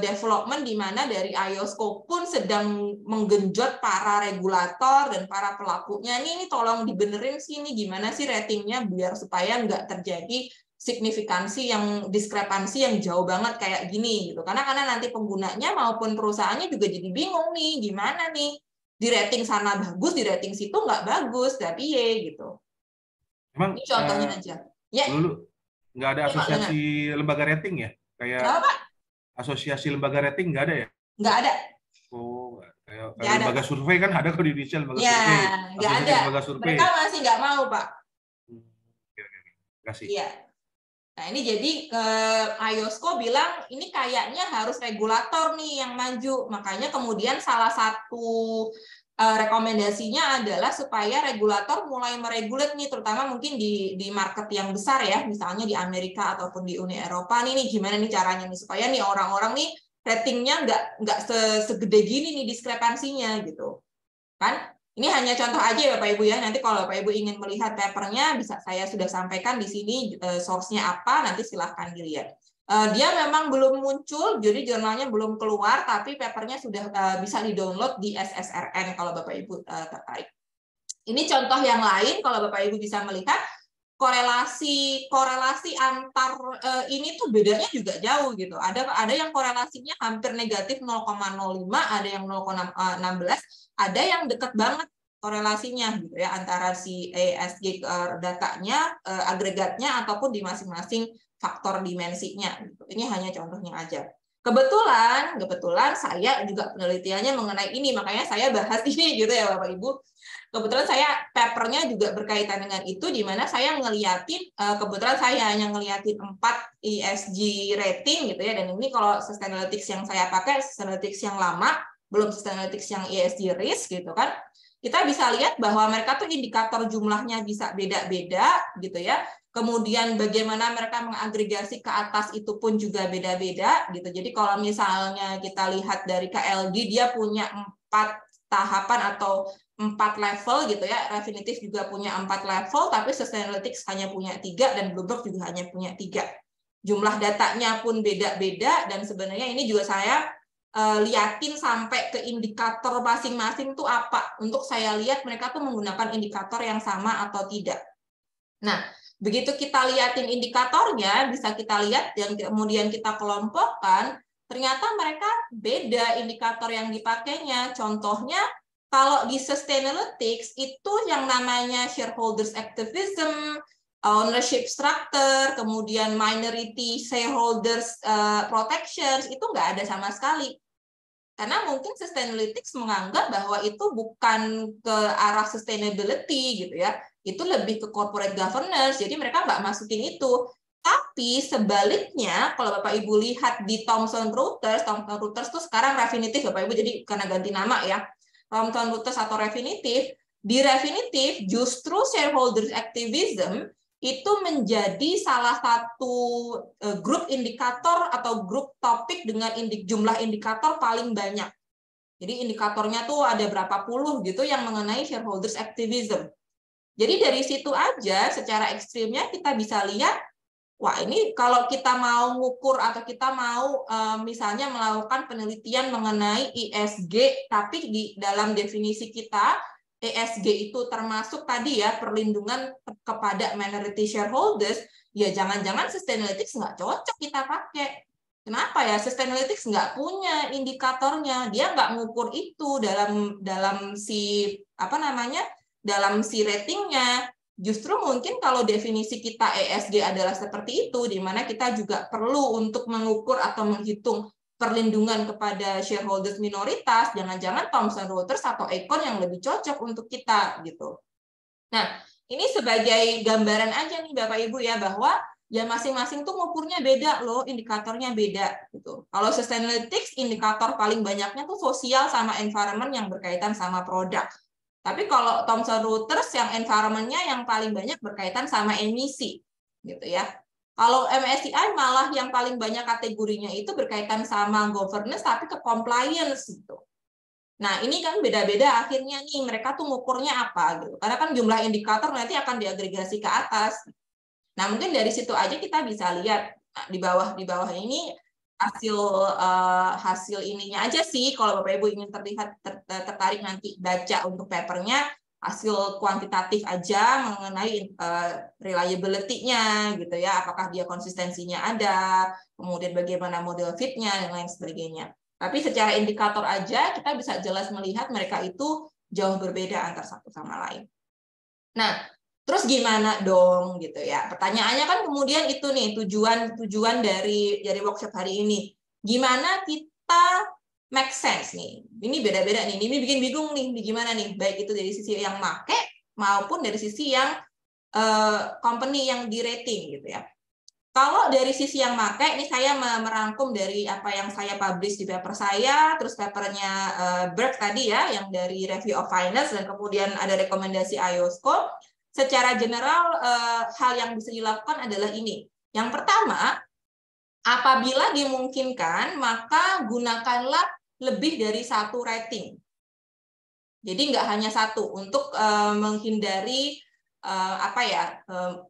[SPEAKER 1] development di mana dari IOSCO pun sedang menggenjot para regulator dan para pelakunya. Ini tolong dibenerin sini gimana sih ratingnya biar supaya nggak terjadi signifikansi yang diskrepansi yang jauh banget kayak gini gitu. Karena nanti penggunanya maupun perusahaannya juga jadi bingung nih gimana nih di rating sana bagus, di rating situ nggak bagus, tapi gitu.
[SPEAKER 4] Emang
[SPEAKER 1] ini contohnya aja. Ya.
[SPEAKER 4] Dulu nggak ada asosiasi lembaga rating ya? Kayak
[SPEAKER 1] apa?
[SPEAKER 4] Asosiasi lembaga rating nggak ada ya?
[SPEAKER 1] Nggak ada.
[SPEAKER 4] Oh, kayak lembaga survei kan ada kok di Indonesia lembaga
[SPEAKER 1] ya,
[SPEAKER 4] survei.
[SPEAKER 1] Nggak ada. Mereka masih nggak mau, Pak.
[SPEAKER 4] Kasih.
[SPEAKER 1] Iya. Nah, ini jadi IOSCO bilang ini kayaknya harus regulator nih yang maju. Makanya kemudian salah satu rekomendasinya adalah supaya regulator mulai meregulat nih, terutama mungkin di market yang besar ya, misalnya di Amerika ataupun di Uni Eropa nih gimana nih caranya nih supaya nih orang-orang nih ratingnya nggak segede gini nih diskrepansinya gitu. Kan? Ini hanya contoh aja ya Bapak Ibu ya. Nanti kalau Bapak Ibu ingin melihat papernya bisa saya sudah sampaikan di sini source-nya apa, nanti silahkan dilihat. Dia memang belum muncul, jadi jurnalnya belum keluar, tapi papernya sudah bisa di-download di SSRN kalau Bapak Ibu tertarik. Ini contoh yang lain kalau Bapak Ibu bisa melihat korelasi antar ini tuh bedanya juga jauh gitu. Ada yang korelasinya hampir negatif 0,05, ada yang 0,16, ada yang dekat banget korelasinya gitu ya antara si ESG datanya, agregatnya ataupun di masing-masing faktor dimensinya. Gitu. Ini hanya contohnya aja. Kebetulan saya juga penelitiannya mengenai ini, makanya saya bahas ini gitu ya Bapak Ibu. Kebetulan saya papernya juga berkaitan dengan itu, di mana saya ngeliatin, kebetulan saya hanya ngeliatin 4 ESG rating gitu ya, dan ini kalau Sustainalytics yang saya pakai, Sustainalytics yang lama, belum Sustainalytics yang ESG risk gitu kan, kita bisa lihat bahwa mereka tuh indikator jumlahnya bisa beda-beda gitu ya. Kemudian bagaimana mereka mengagregasi ke atas itu pun juga beda-beda gitu. Jadi kalau misalnya kita lihat dari KLD, dia punya 4 tahapan atau 4 level gitu ya. Refinitiv juga punya 4 level, tapi Sustainalytics hanya punya 3 dan Bloomberg juga hanya punya 3. Jumlah datanya pun beda-beda, dan sebenarnya ini juga saya liatin sampai ke indikator masing-masing tuh apa. Untuk saya lihat mereka tuh menggunakan indikator yang sama atau tidak. Nah, begitu kita liatin indikatornya, bisa kita lihat dan kemudian kita kelompokkan, ternyata mereka beda indikator yang dipakainya. Contohnya, kalau di Sustainalytics itu yang namanya shareholders activism, ownership structure, kemudian minority shareholders protections, itu nggak ada sama sekali. Karena mungkin Sustainalytics menganggap bahwa itu bukan ke arah sustainability gitu ya, itu lebih ke corporate governance, jadi mereka nggak masukin itu. Tapi sebaliknya, kalau Bapak Ibu lihat di Thomson Reuters tuh sekarang Refinitiv Bapak Ibu, jadi karena ganti nama ya, Thomson Reuters atau Refinitiv, di Refinitiv justru shareholders activism itu menjadi salah satu grup indikator atau grup topik dengan jumlah indikator paling banyak. Jadi indikatornya tuh ada berapa puluh gitu yang mengenai shareholders activism. Jadi dari situ aja secara ekstrimnya kita bisa lihat, wah ini kalau kita mau ngukur atau kita mau misalnya melakukan penelitian mengenai ESG, tapi di dalam definisi kita, ESG itu termasuk tadi ya perlindungan kepada minority shareholders, ya jangan-jangan Sustainalytics nggak cocok kita pakai. Kenapa ya? Sustainalytics nggak punya indikatornya, dia nggak ngukur itu dalam si dalam si ratingnya. Justru mungkin kalau definisi kita ESG adalah seperti itu, di mana kita juga perlu untuk mengukur atau menghitung perlindungan kepada shareholders minoritas, jangan-jangan Thomson Reuters atau Econ yang lebih cocok untuk kita gitu. Nah, ini sebagai gambaran aja nih Bapak Ibu ya, bahwa ya masing-masing tuh ngukurnya beda loh, indikatornya beda gitu. Kalau Sustainalytics indikator paling banyaknya tuh sosial sama environment yang berkaitan sama produk. Tapi kalau Thomson Reuters yang environment-nya yang paling banyak berkaitan sama emisi gitu ya. Kalau MSCI malah yang paling banyak kategorinya itu berkaitan sama governance tapi ke compliance gitu. Nah, ini kan beda-beda akhirnya nih mereka tuh ngukurnya apa gitu. Karena kan jumlah indikator nanti akan diagregasi ke atas. Nah, mungkin dari situ aja kita bisa lihat di bawah ini hasil ininya aja sih. Kalau Bapak Ibu ingin tertarik nanti baca untuk papernya, hasil kuantitatif aja mengenai reliability-nya gitu ya, apakah dia konsistensinya ada, kemudian bagaimana model fit-nya dan lain sebagainya. Tapi secara indikator aja kita bisa jelas melihat mereka itu jauh berbeda antar satu sama lain. Nah, terus gimana dong gitu ya? Pertanyaannya kan kemudian itu nih tujuan dari workshop hari ini. Gimana kita make sense nih? Ini beda-beda nih. Ini bikin bingung nih. Gimana nih? Baik itu dari sisi yang make maupun dari sisi yang company yang di rating gitu ya. Kalau dari sisi yang make, ini saya merangkum dari apa yang saya publish di paper saya, terus papernya Berg tadi ya, yang dari Review of Finance, dan kemudian ada rekomendasi IOSCO. Secara general, hal yang bisa dilakukan adalah ini. Yang pertama, apabila dimungkinkan, maka gunakanlah lebih dari satu rating. Jadi nggak hanya satu, untuk menghindari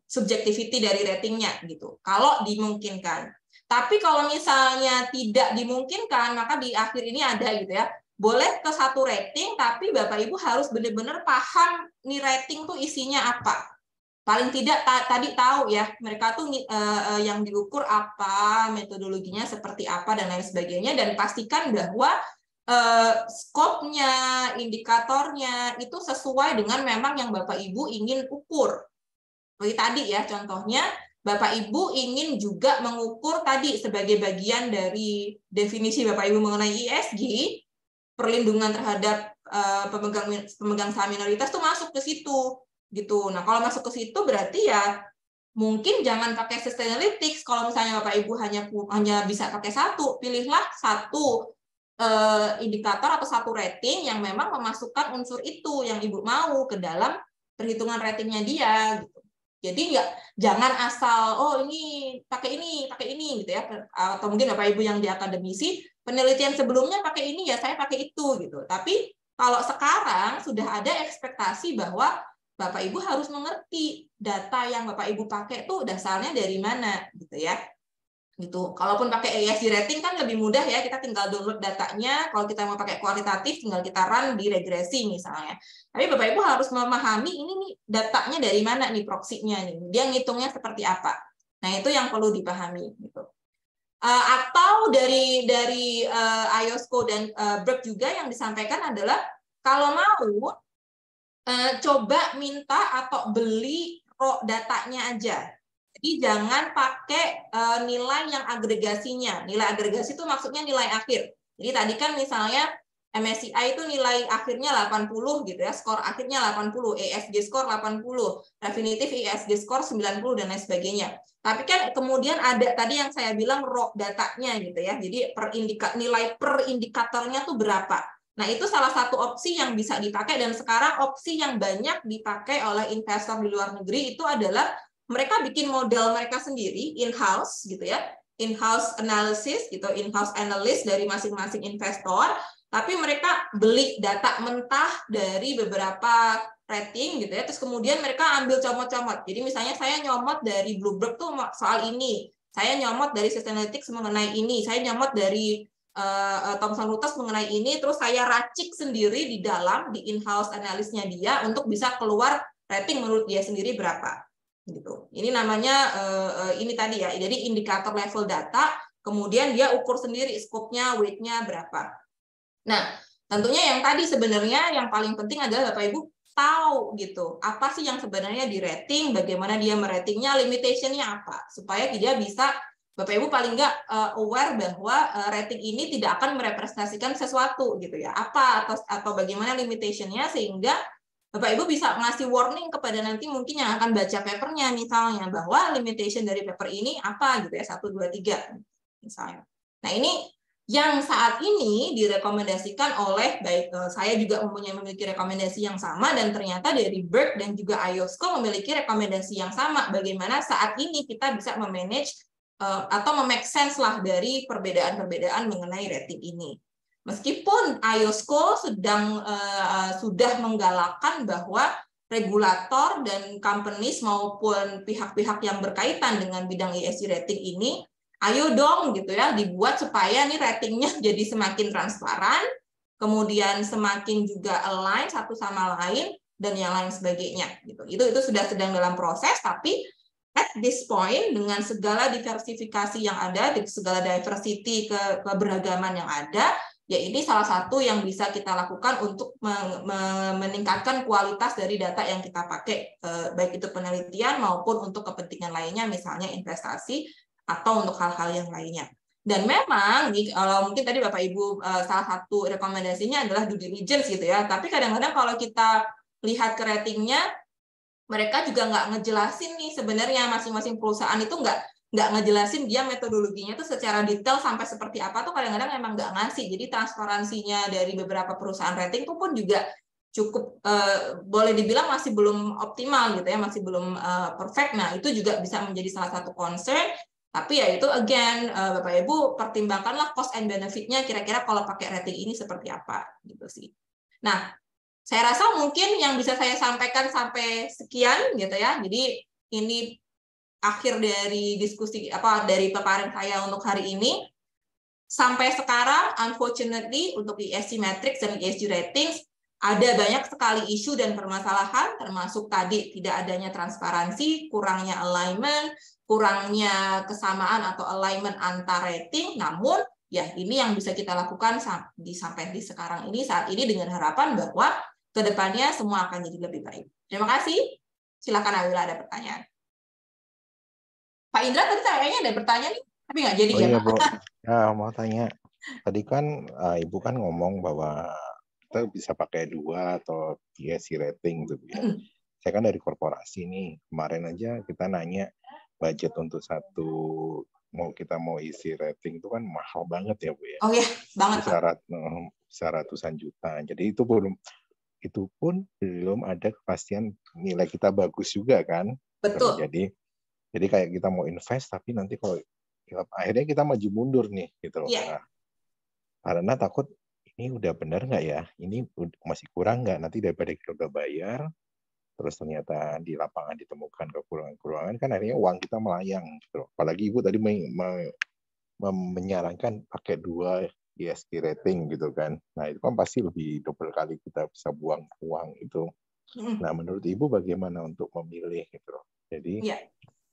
[SPEAKER 1] subjectivity dari ratingnya gitu. Kalau dimungkinkan. Tapi kalau misalnya tidak dimungkinkan, maka di akhir ini ada gitu ya. Boleh ke 1 rating, tapi Bapak Ibu harus benar-benar paham nih rating tuh isinya apa. Paling tidak tadi tahu ya, mereka tuh yang diukur apa, metodologinya seperti apa, dan lain sebagainya, dan pastikan bahwa skopnya, indikatornya itu sesuai dengan memang yang Bapak Ibu ingin ukur. Seperti tadi ya, contohnya Bapak Ibu ingin juga mengukur tadi sebagai bagian dari definisi Bapak Ibu mengenai ESG, perlindungan terhadap pemegang saham minoritas tuh masuk ke situ gitu. Nah, kalau masuk ke situ berarti ya mungkin jangan pakai Sustainalytics. Kalau misalnya Bapak Ibu hanya bisa pakai 1, pilihlah 1 indikator atau 1 rating yang memang memasukkan unsur itu yang Ibu mau ke dalam perhitungan ratingnya dia gitu. Jadi jangan asal ini pakai ini gitu ya, atau mungkin Bapak Ibu yang di akademisi penelitian sebelumnya pakai ini ya saya pakai itu gitu. Tapi kalau sekarang sudah ada ekspektasi bahwa Bapak Ibu harus mengerti data yang Bapak Ibu pakai tuh dasarnya dari mana gitu ya. Gitu. Kalaupun pakai ESG rating kan lebih mudah ya, kita tinggal download datanya. Kalau kita mau pakai kualitatif tinggal kita run di regresi misalnya. Tapi Bapak Ibu harus memahami ini nih datanya dari mana nih, proksinya nih. Dia ngitungnya seperti apa. Nah, itu yang perlu dipahami gitu. Atau dari IOSCO dan BERG juga yang disampaikan adalah kalau mau coba minta atau beli raw datanya aja. Jadi jangan pakai nilai yang agregasinya. Nilai agregasi itu maksudnya nilai akhir. Jadi tadi kan misalnya MSCI itu nilai akhirnya 80 gitu ya, skor akhirnya 80, ESG skor 80, definitif ESG skor 90 dan lain sebagainya. Tapi kan kemudian ada tadi yang saya bilang raw datanya gitu ya. Jadi nilai per indikatornya tuh berapa. Nah, itu salah satu opsi yang bisa dipakai, dan sekarang opsi yang banyak dipakai oleh investor di luar negeri itu adalah mereka bikin model mereka sendiri, in-house gitu ya, in-house analysis gitu, in-house analyst dari masing-masing investor, tapi mereka beli data mentah dari beberapa rating gitu ya, terus kemudian mereka ambil comot-comot. Jadi misalnya saya nyomot dari Bloomberg tuh soal ini, saya nyomot dari Sustainalytics mengenai ini, saya nyomot dari Thomson Reuters mengenai ini, terus saya racik sendiri di dalam di in-house analysnya dia untuk bisa keluar rating menurut dia sendiri berapa. Gitu. Ini namanya ini tadi ya, jadi indikator level data, kemudian dia ukur sendiri skopnya, weight-nya berapa. Nah, tentunya yang tadi sebenarnya yang paling penting adalah Bapak Ibu tahu gitu, apa sih yang sebenarnya di rating, bagaimana dia meratingnya, limitation-nya apa, supaya dia bisa, Bapak Ibu paling nggak aware bahwa rating ini tidak akan merepresentasikan sesuatu gitu ya, apa atau bagaimana limitation-nya, sehingga Bapak Ibu bisa ngasih warning kepada nanti mungkin yang akan baca papernya misalnya, bahwa limitation dari paper ini apa gitu ya, 1, 2, 3 misalnya. Nah, ini yang saat ini direkomendasikan oleh, baik saya juga memiliki rekomendasi yang sama, dan ternyata dari BERG dan juga IOSCO memiliki rekomendasi yang sama, bagaimana saat ini kita bisa memanage atau memake sense lah dari perbedaan-perbedaan mengenai rating ini. Meskipun IOSCO sudah menggalakkan bahwa regulator dan companies maupun pihak-pihak yang berkaitan dengan bidang ESG rating ini, ayo dong gitu ya, dibuat supaya nih ratingnya jadi semakin transparan, kemudian semakin juga align satu sama lain, dan yang lain sebagainya. Gitu. Itu sudah sedang dalam proses, tapi at this point dengan segala diversifikasi yang ada, segala diversity keberagaman yang ada, ya ini salah satu yang bisa kita lakukan untuk meningkatkan kualitas dari data yang kita pakai, baik itu penelitian maupun untuk kepentingan lainnya, misalnya investasi atau untuk hal-hal yang lainnya. Dan memang, kalau mungkin tadi Bapak Ibu salah satu rekomendasinya adalah due diligence gitu ya, tapi kadang-kadang kalau kita lihat ke ratingnya, mereka juga nggak ngejelasin nih sebenarnya masing-masing perusahaan itu nggak ngejelasin dia metodologinya itu secara detail sampai seperti apa tuh, kadang-kadang emang nggak ngasih. Jadi transparansinya dari beberapa perusahaan rating itu pun juga cukup boleh dibilang masih belum optimal gitu ya, masih belum perfect. Nah, itu juga bisa menjadi salah satu concern. Tapi ya itu again Bapak Ibu pertimbangkanlah cost and benefit-nya, kira-kira kalau pakai rating ini seperti apa gitu sih. Nah, saya rasa mungkin yang bisa saya sampaikan sampai sekian gitu ya. Jadi ini akhir dari diskusi dari paparan saya untuk hari ini. Sampai sekarang, unfortunately, untuk ESG metrics dan ESG ratings, ada banyak sekali isu dan permasalahan, termasuk tadi tidak adanya transparansi, kurangnya alignment, kurangnya kesamaan atau alignment antar rating. Namun, ya ini yang bisa kita lakukan sampai di sekarang ini, saat ini, dengan harapan bahwa ke depannya semua akan jadi lebih baik. Terima kasih. Silakan Awila, ada pertanyaan. Pak Indra, tadi kayaknya ada pertanyaan nih. Tapi nggak jadi
[SPEAKER 3] iya, Bu. Ya, mau tanya. Tadi kan Ibu kan ngomong bahwa kita bisa pakai 2 atau ESG rating gitu ya. Saya kan dari korporasi nih. Kemarin aja kita nanya budget untuk kita mau isi rating itu kan mahal banget ya, Bu ya.
[SPEAKER 1] Oh ya, banget.
[SPEAKER 3] Bisa ratusan juta. Jadi itu pun belum ada kepastian nilai kita bagus juga kan.
[SPEAKER 1] Betul.
[SPEAKER 3] Jadi kayak kita mau invest tapi nanti kalau akhirnya kita maju mundur nih gitu loh.
[SPEAKER 1] Yeah.
[SPEAKER 3] Nah, karena takut ini udah benar nggak ya? Ini masih kurang nggak? Nanti daripada kita udah bayar, terus ternyata di lapangan ditemukan kekurangan-kekurangan, kan akhirnya uang kita melayang. Gitu loh. Apalagi Ibu tadi menyarankan pakai 2 ESG rating gitu kan. Nah itu kan pasti lebih double kali kita bisa buang uang itu. Nah menurut Ibu bagaimana untuk memilih gitu loh? Jadi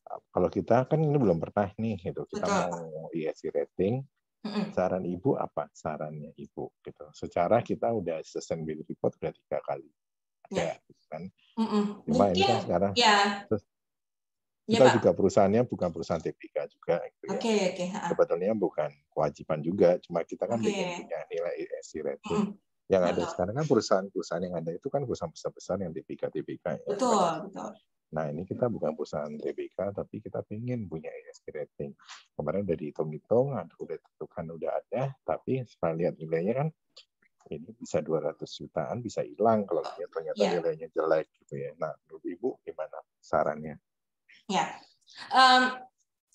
[SPEAKER 3] kalau kita kan ini belum pernah nih gitu, kita mau ESG rating, saran Ibu apa? Sarannya Ibu gitu. Secara kita udah sustainability report udah 3 kali. Ya, kan. Cuma ini kan sekarang kita juga perusahaannya bukan perusahaan TPK juga gitu ya. Sebetulnya bukan kewajiban juga, cuma kita kan ingin punya nilai ESG rating. Yang ada sekarang kan perusahaan-perusahaan yang ada itu kan perusahaan besar-besar yang TPK ya.
[SPEAKER 1] Betul.
[SPEAKER 3] Nah, ini kita bukan perusahaan TPK, tapi kita ingin punya ESG rating. Kemarin udah dihitung-hitung, udah tentukan, udah ada, tapi setelah lihat nilainya kan, ini bisa 200 jutaan, bisa hilang kalau ternyata nilainya jelek gitu ya. Nah, menurut Ibu gimana sarannya?
[SPEAKER 1] Ya,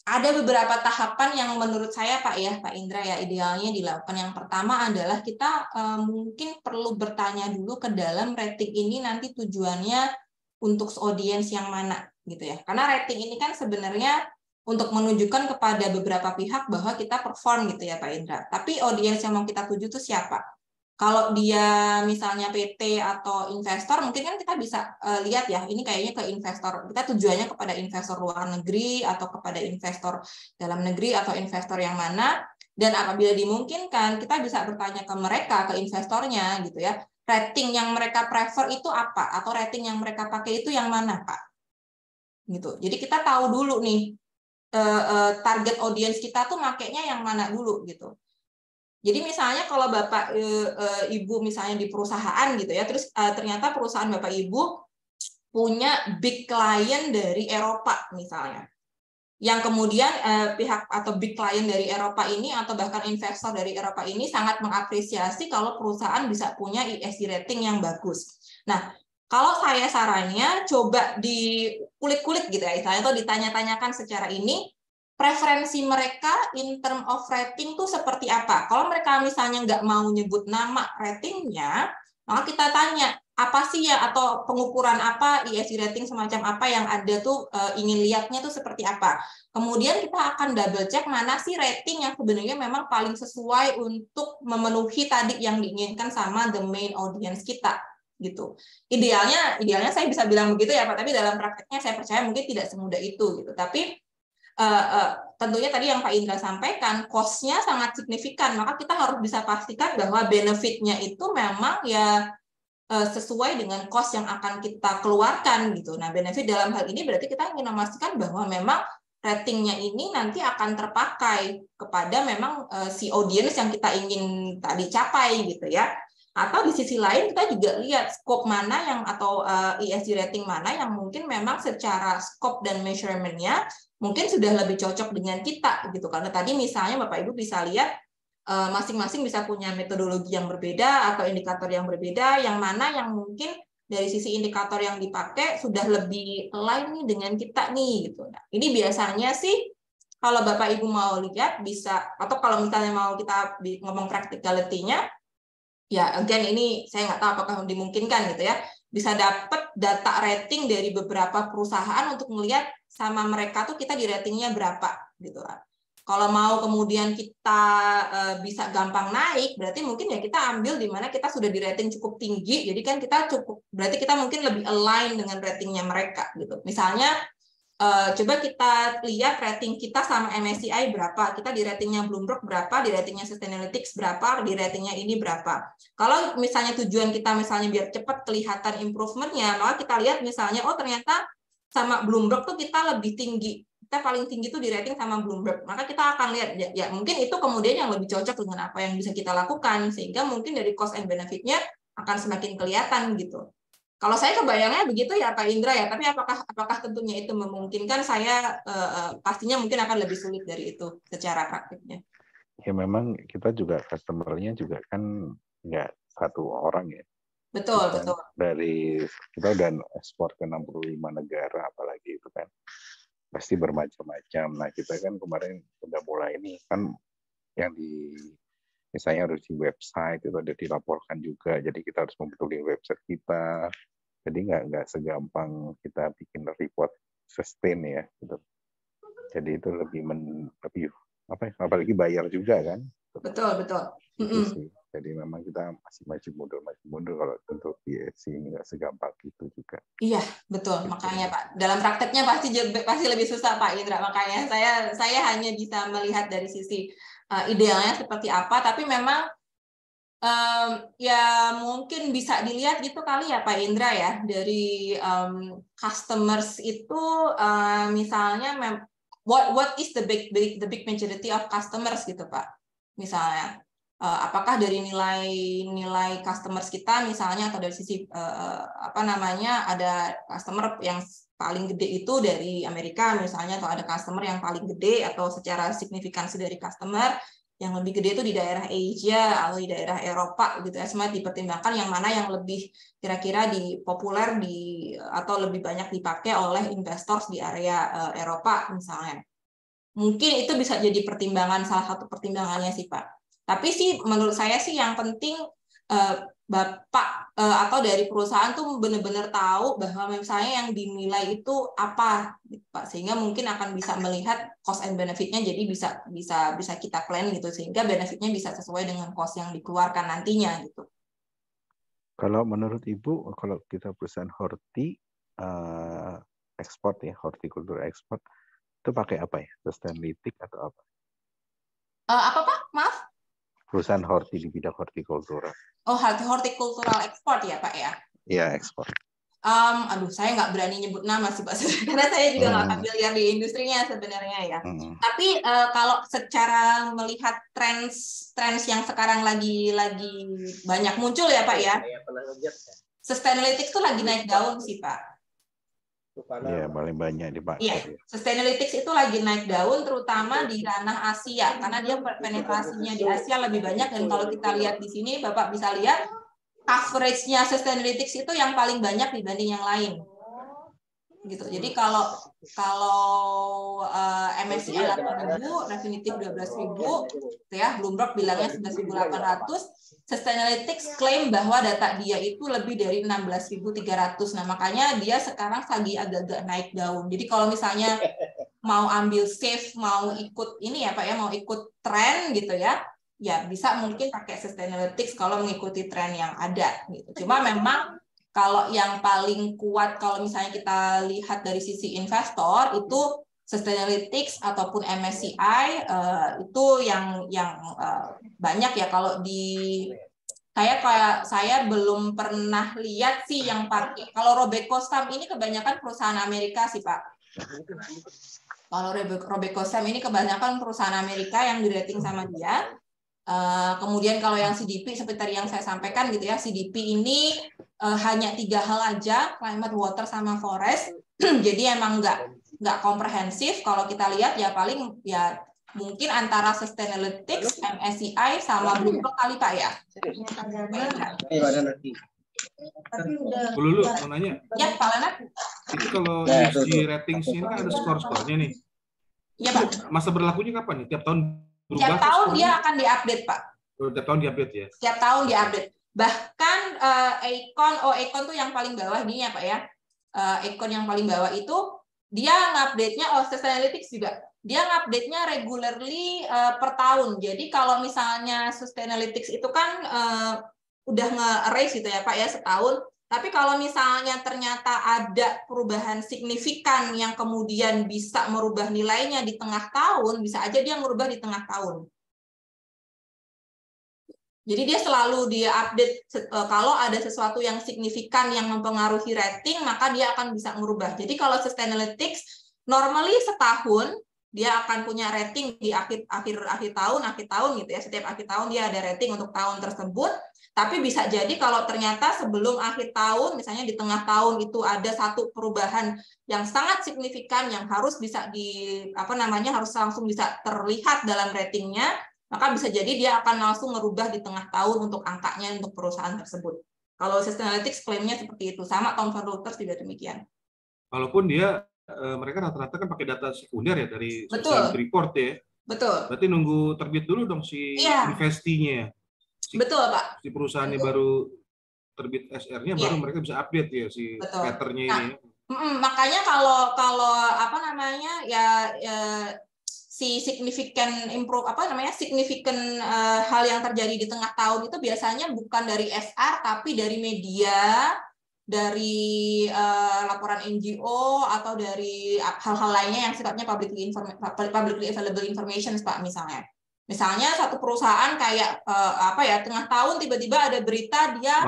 [SPEAKER 1] ada beberapa tahapan yang menurut saya Pak Indra ya idealnya dilakukan. Yang pertama adalah kita mungkin perlu bertanya dulu ke dalam rating ini nanti tujuannya untuk audiens yang mana gitu ya. Karena rating ini kan sebenarnya untuk menunjukkan kepada beberapa pihak bahwa kita perform gitu ya Pak Indra. Tapi audiens yang mau kita tuju itu siapa? Kalau dia misalnya PT atau investor, mungkin kan kita bisa lihat ya, ini kayaknya ke investor. Kita tujuannya kepada investor luar negeri atau kepada investor dalam negeri atau investor yang mana. Dan apabila dimungkinkan, kita bisa bertanya ke mereka, ke investornya gitu ya. Rating yang mereka prefer itu apa? Atau rating yang mereka pakai itu yang mana, Pak? Gitu. Jadi kita tahu dulu nih, target audiens kita tuh makainya yang mana dulu gitu. Jadi misalnya kalau Bapak Ibu misalnya di perusahaan gitu ya, terus ternyata perusahaan Bapak Ibu punya big client dari Eropa misalnya. Yang kemudian pihak atau big client dari Eropa ini atau bahkan investor dari Eropa ini sangat mengapresiasi kalau perusahaan bisa punya ESG rating yang bagus. Nah, kalau saya sarannya coba dikulik-kulik gitu ya, misalnya atau ditanya-tanyakan secara ini, preferensi mereka in term of rating tuh seperti apa? Kalau mereka misalnya nggak mau nyebut nama ratingnya, maka kita tanya, apa sih ya atau pengukuran apa ESG rating semacam apa yang ada tuh ingin lihatnya tuh seperti apa. Kemudian kita akan double check mana sih rating yang sebenarnya memang paling sesuai untuk memenuhi tadi yang diinginkan sama the main audience kita gitu. Idealnya saya bisa bilang begitu ya Pak, tapi dalam prakteknya saya percaya mungkin tidak semudah itu gitu. Tapi tentunya tadi yang Pak Indra sampaikan, cost-nya sangat signifikan, maka kita harus bisa pastikan bahwa benefit-nya itu memang ya sesuai dengan cost yang akan kita keluarkan gitu. Nah, benefit dalam hal ini berarti kita ingin memastikan bahwa memang ratingnya ini nanti akan terpakai kepada memang si audience yang kita ingin tadi capai gitu ya. Atau di sisi lain kita juga lihat scope mana yang atau ESG rating mana yang mungkin memang secara scope dan measurement-nya mungkin sudah lebih cocok dengan kita gitu. Karena tadi misalnya Bapak Ibu bisa lihat masing-masing bisa punya metodologi yang berbeda atau indikator yang berbeda, yang mana yang mungkin dari sisi indikator yang dipakai sudah lebih align nih dengan kita nih gitu. Nah, ini biasanya sih kalau Bapak Ibu mau lihat bisa, atau kalau misalnya mau kita ngomong practicality-nya, ya again ini saya nggak tahu apakah dimungkinkan gitu ya. bisa dapat data rating dari beberapa perusahaan untuk melihat sama mereka tuh kita di ratingnya berapa gitu kan. Kalau mau kemudian kita bisa gampang naik, berarti mungkin ya kita ambil di mana kita sudah di rating cukup tinggi, jadi kan kita berarti kita mungkin lebih align dengan ratingnya mereka gitu. Misalnya coba kita lihat rating kita sama MSCI berapa, kita di ratingnya Bloomberg berapa, di ratingnya Sustainalytics berapa, di ratingnya ini berapa. Kalau misalnya tujuan kita misalnya biar cepat kelihatan improvement-nya, maka kita lihat misalnya, oh ternyata sama Bloomberg tuh kita lebih tinggi, kita paling tinggi tuh di rating sama Bloomberg, maka kita akan lihat, ya mungkin itu kemudian yang lebih cocok dengan apa yang bisa kita lakukan, sehingga mungkin dari cost and benefit-nya akan semakin kelihatan gitu. Kalau saya kebayangnya begitu ya Pak Indra ya, tapi apakah tentunya itu memungkinkan? Saya pastinya mungkin akan lebih sulit dari itu secara praktiknya.
[SPEAKER 3] Ya memang kita juga customer-nya juga kan nggak satu orang ya.
[SPEAKER 1] Betul, betul.
[SPEAKER 3] Dari kita udah ekspor ke 65 negara, apalagi itu kan pasti bermacam-macam. Nah kita kan kemarin udah mulai ini kan yang di misalnya harus di website itu ada dilaporkan juga, jadi kita harus membetulkan website kita. Jadi nggak segampang kita bikin report sustain ya gitu. Jadi itu lebih apa ya, apalagi bayar juga kan.
[SPEAKER 1] Betul.
[SPEAKER 3] Sih. Jadi memang kita masih maju mundur kalau untuk ESG ini nggak segampang itu juga.
[SPEAKER 1] Iya betul, makanya Pak. Dalam prakteknya pasti lebih susah Pak Indra. Makanya saya hanya bisa melihat dari sisi idealnya seperti apa, tapi memang ya mungkin bisa dilihat gitu kali ya Pak Indra ya, dari customers itu misalnya what is the big majority of customers gitu Pak, misalnya apakah dari nilai customers kita misalnya, atau dari sisi ada customer yang paling gede itu dari Amerika misalnya, atau ada customer yang paling gede atau secara signifikansi dari customer yang lebih gede itu di daerah Asia atau di daerah Eropa gitu ya, semua dipertimbangkan yang mana yang lebih kira-kira populer atau lebih banyak dipakai oleh investor di area Eropa misalnya. Mungkin itu bisa jadi pertimbangan, salah satu pertimbangannya sih Pak. Tapi sih menurut saya sih yang penting Bapak atau dari perusahaan tuh benar-benar tahu bahwa misalnya yang dinilai itu apa, gitu, Pak, sehingga mungkin akan bisa melihat cost and benefit-nya, jadi bisa kita plan gitu, sehingga benefit-nya bisa sesuai dengan cost yang dikeluarkan nantinya gitu.
[SPEAKER 3] Kalau menurut Ibu, kalau kita perusahaan ekspor ya, hortikultur ekspor, itu pakai apa ya? Sustainalytics atau apa?
[SPEAKER 1] Apa Pak? Maaf?
[SPEAKER 3] Perusahaan di bidang hortikultura.
[SPEAKER 1] Oh, horticultural export ya Pak ya?
[SPEAKER 3] Iya, ekspor.
[SPEAKER 1] Aduh, saya nggak berani nyebut nama sih Pak, karena saya juga nggak familiar di industrinya sebenarnya ya. Tapi kalau secara melihat trends yang sekarang lagi banyak muncul ya Pak ya, Sustainalytics itu lagi naik daun sih Pak.
[SPEAKER 3] Iya, paling banyak dipakai.
[SPEAKER 1] Iya, Sustainalytics itu lagi naik daun, terutama di ranah Asia, karena dia penetrasinya di Asia lebih banyak, dan kalau kita lihat di sini, Bapak bisa lihat coverage-nya Sustainalytics itu yang paling banyak dibanding yang lain. Gitu. Jadi kalau MSCI 8.000, Refinitiv 12.000, ya, Bloomberg bilangnya 11.800, Sustainalytics klaim bahwa data dia itu lebih dari 16.300. Nah, makanya dia sekarang lagi agak-agak naik daun. Jadi kalau misalnya mau ambil safe, mau ikut ini ya Pak ya, mau ikut tren gitu ya, ya bisa mungkin pakai Sustainalytics kalau mengikuti tren yang ada gitu. Cuma memang kalau yang paling kuat kalau misalnya kita lihat dari sisi investor itu Sustainalytics ataupun MSCI itu yang banyak ya. Kalau saya belum pernah lihat sih yang pakai. Kalau RobecoSAM ini kebanyakan perusahaan Amerika sih Pak. Kalau RobecoSAM ini kebanyakan perusahaan Amerika yang di-rating sama dia. Kemudian kalau yang CDP seperti tadi yang saya sampaikan gitu ya, CDP ini hanya 3 hal aja, climate, water, sama forest. Jadi emang nggak komprehensif. Kalau kita lihat ya paling ya mungkin antara Sustainalytics, MSCI, sama Bloomberg kali Pak ya.
[SPEAKER 4] Lulu mau nanya.
[SPEAKER 1] Ya Pak Leonard.
[SPEAKER 4] Itu kalau ESG ratings ini kan ada skor-skornya nih.
[SPEAKER 1] Iya Pak.
[SPEAKER 4] Masa berlakunya kapan nih? Tiap tahun berubah?
[SPEAKER 1] Tiap tahun dia akan diupdate Pak.
[SPEAKER 4] Tiap tahun diupdate ya?
[SPEAKER 1] Tiap tahun diupdate. Bahkan Econ tuh yang paling bawah ini ya Pak ya. Econ yang paling bawah itu dia ngupdate-nya Sustainalytics juga. Dia ngupdate-nya regularly per tahun. Jadi kalau misalnya Sustainalytics itu kan udah nge-erase gitu ya Pak ya setahun. Tapi kalau misalnya ternyata ada perubahan signifikan yang kemudian bisa merubah nilainya di tengah tahun, bisa aja dia merubah di tengah tahun. Jadi dia selalu di-update kalau ada sesuatu yang signifikan yang mempengaruhi rating, maka dia akan bisa merubah. Jadi kalau Sustainalytics normally setahun dia akan punya rating di akhir tahun gitu ya. Setiap akhir tahun dia ada rating untuk tahun tersebut. Tapi bisa jadi kalau ternyata sebelum akhir tahun, misalnya di tengah tahun itu ada satu perubahan yang sangat signifikan yang harus bisa harus langsung bisa terlihat dalam ratingnya, maka bisa jadi dia akan langsung merubah di tengah tahun untuk angkanya untuk perusahaan tersebut. Kalau Sustainalytics klaimnya seperti itu, sama Thomson Reuters juga demikian.
[SPEAKER 4] Walaupun mereka rata-rata kan pakai data sekunder ya dari Sustainability Report ya.
[SPEAKER 1] Betul.
[SPEAKER 4] Berarti nunggu terbit dulu dong si investinya.
[SPEAKER 1] Betul, Pak.
[SPEAKER 4] Si perusahaannya baru terbit SR-nya, baru mereka bisa update ya si pattern-nya ini.
[SPEAKER 1] Makanya kalau si significant hal yang terjadi di tengah tahun itu biasanya bukan dari SR tapi dari media, dari laporan NGO atau dari hal-hal lainnya yang sifatnya publicly available information, Pak, misalnya. Misalnya satu perusahaan kayak tengah tahun tiba-tiba ada berita dia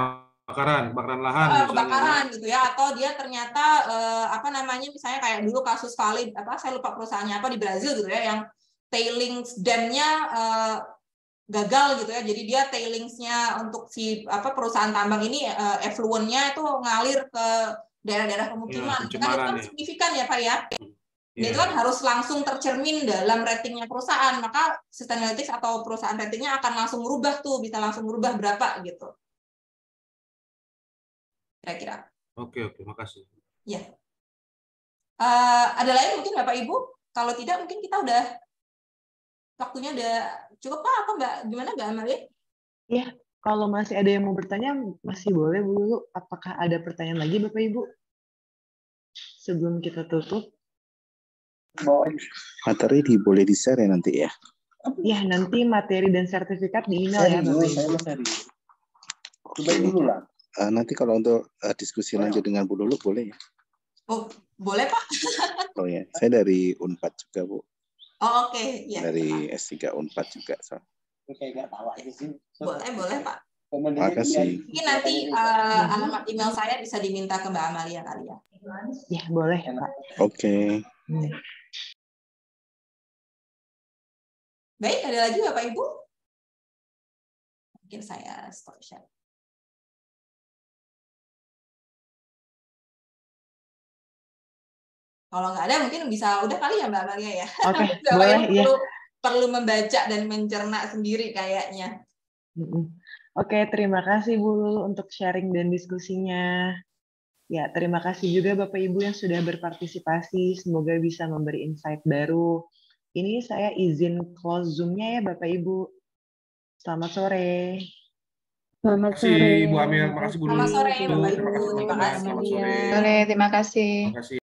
[SPEAKER 4] kebakaran lahan
[SPEAKER 1] kebakaran gitu ya, atau dia ternyata misalnya kayak dulu kasus kali saya lupa perusahaannya apa di Brazil gitu ya, yang tailings dam-nya gagal gitu ya, jadi dia tailingsnya untuk si perusahaan tambang ini effluent-nya itu ngalir ke daerah-daerah pemukiman, itu kan signifikan ya Pak ya. Itu kan harus langsung tercermin dalam ratingnya perusahaan, maka Sustainalytics atau perusahaan ratingnya akan langsung merubah tuh, bisa langsung merubah berapa gitu. Kira-kira.
[SPEAKER 4] Oke, makasih.
[SPEAKER 1] Ya. Ada lain mungkin Bapak Ibu? Kalau tidak mungkin kita udah waktunya udah cukup Pak, apa Mbak? Gimana Mbak Amalia?
[SPEAKER 2] Ya, kalau masih ada yang mau bertanya masih boleh Bu Lulu. Apakah ada pertanyaan lagi Bapak Ibu? Sebelum kita tutup.
[SPEAKER 3] Materi boleh di-share ya nanti ya?
[SPEAKER 2] Ya, nanti materi dan sertifikat di email ya Bapak Ibu.
[SPEAKER 3] Coba dulu lah. Nanti kalau untuk diskusi lanjut dengan Bu Lulu boleh ya?
[SPEAKER 1] Oh, boleh Pak.
[SPEAKER 3] Oh ya, saya dari Unpad juga Bu.
[SPEAKER 1] Oh, oke. Ya,
[SPEAKER 3] dari S3 Unpad juga.
[SPEAKER 1] Boleh Pak.
[SPEAKER 3] Terima kasih.
[SPEAKER 1] Mungkin nanti alamat email saya bisa diminta ke Mbak Amalia kali ya.
[SPEAKER 2] Ya, boleh Pak.
[SPEAKER 3] Oke.
[SPEAKER 1] Baik, ada lagi Bapak Ibu? Mungkin saya stop share. Kalau nggak ada mungkin bisa udah kali ya Mbak Amalia ya.
[SPEAKER 2] Oke, boleh ya.
[SPEAKER 1] Perlu membaca dan mencerna sendiri kayaknya.
[SPEAKER 2] Oke, terima kasih Bu Lulu untuk sharing dan diskusinya. Ya, terima kasih juga Bapak Ibu yang sudah berpartisipasi. Semoga bisa memberi insight baru. Ini saya izin close Zoom-nya ya Bapak Ibu. Selamat sore.
[SPEAKER 5] Selamat sore.
[SPEAKER 4] Ibu Amel, makasih Bu Lulu.
[SPEAKER 1] Selamat sore Bapak Ibu. Terima kasih.
[SPEAKER 4] Selamat sore.
[SPEAKER 5] Terima kasih.
[SPEAKER 4] Terima kasih.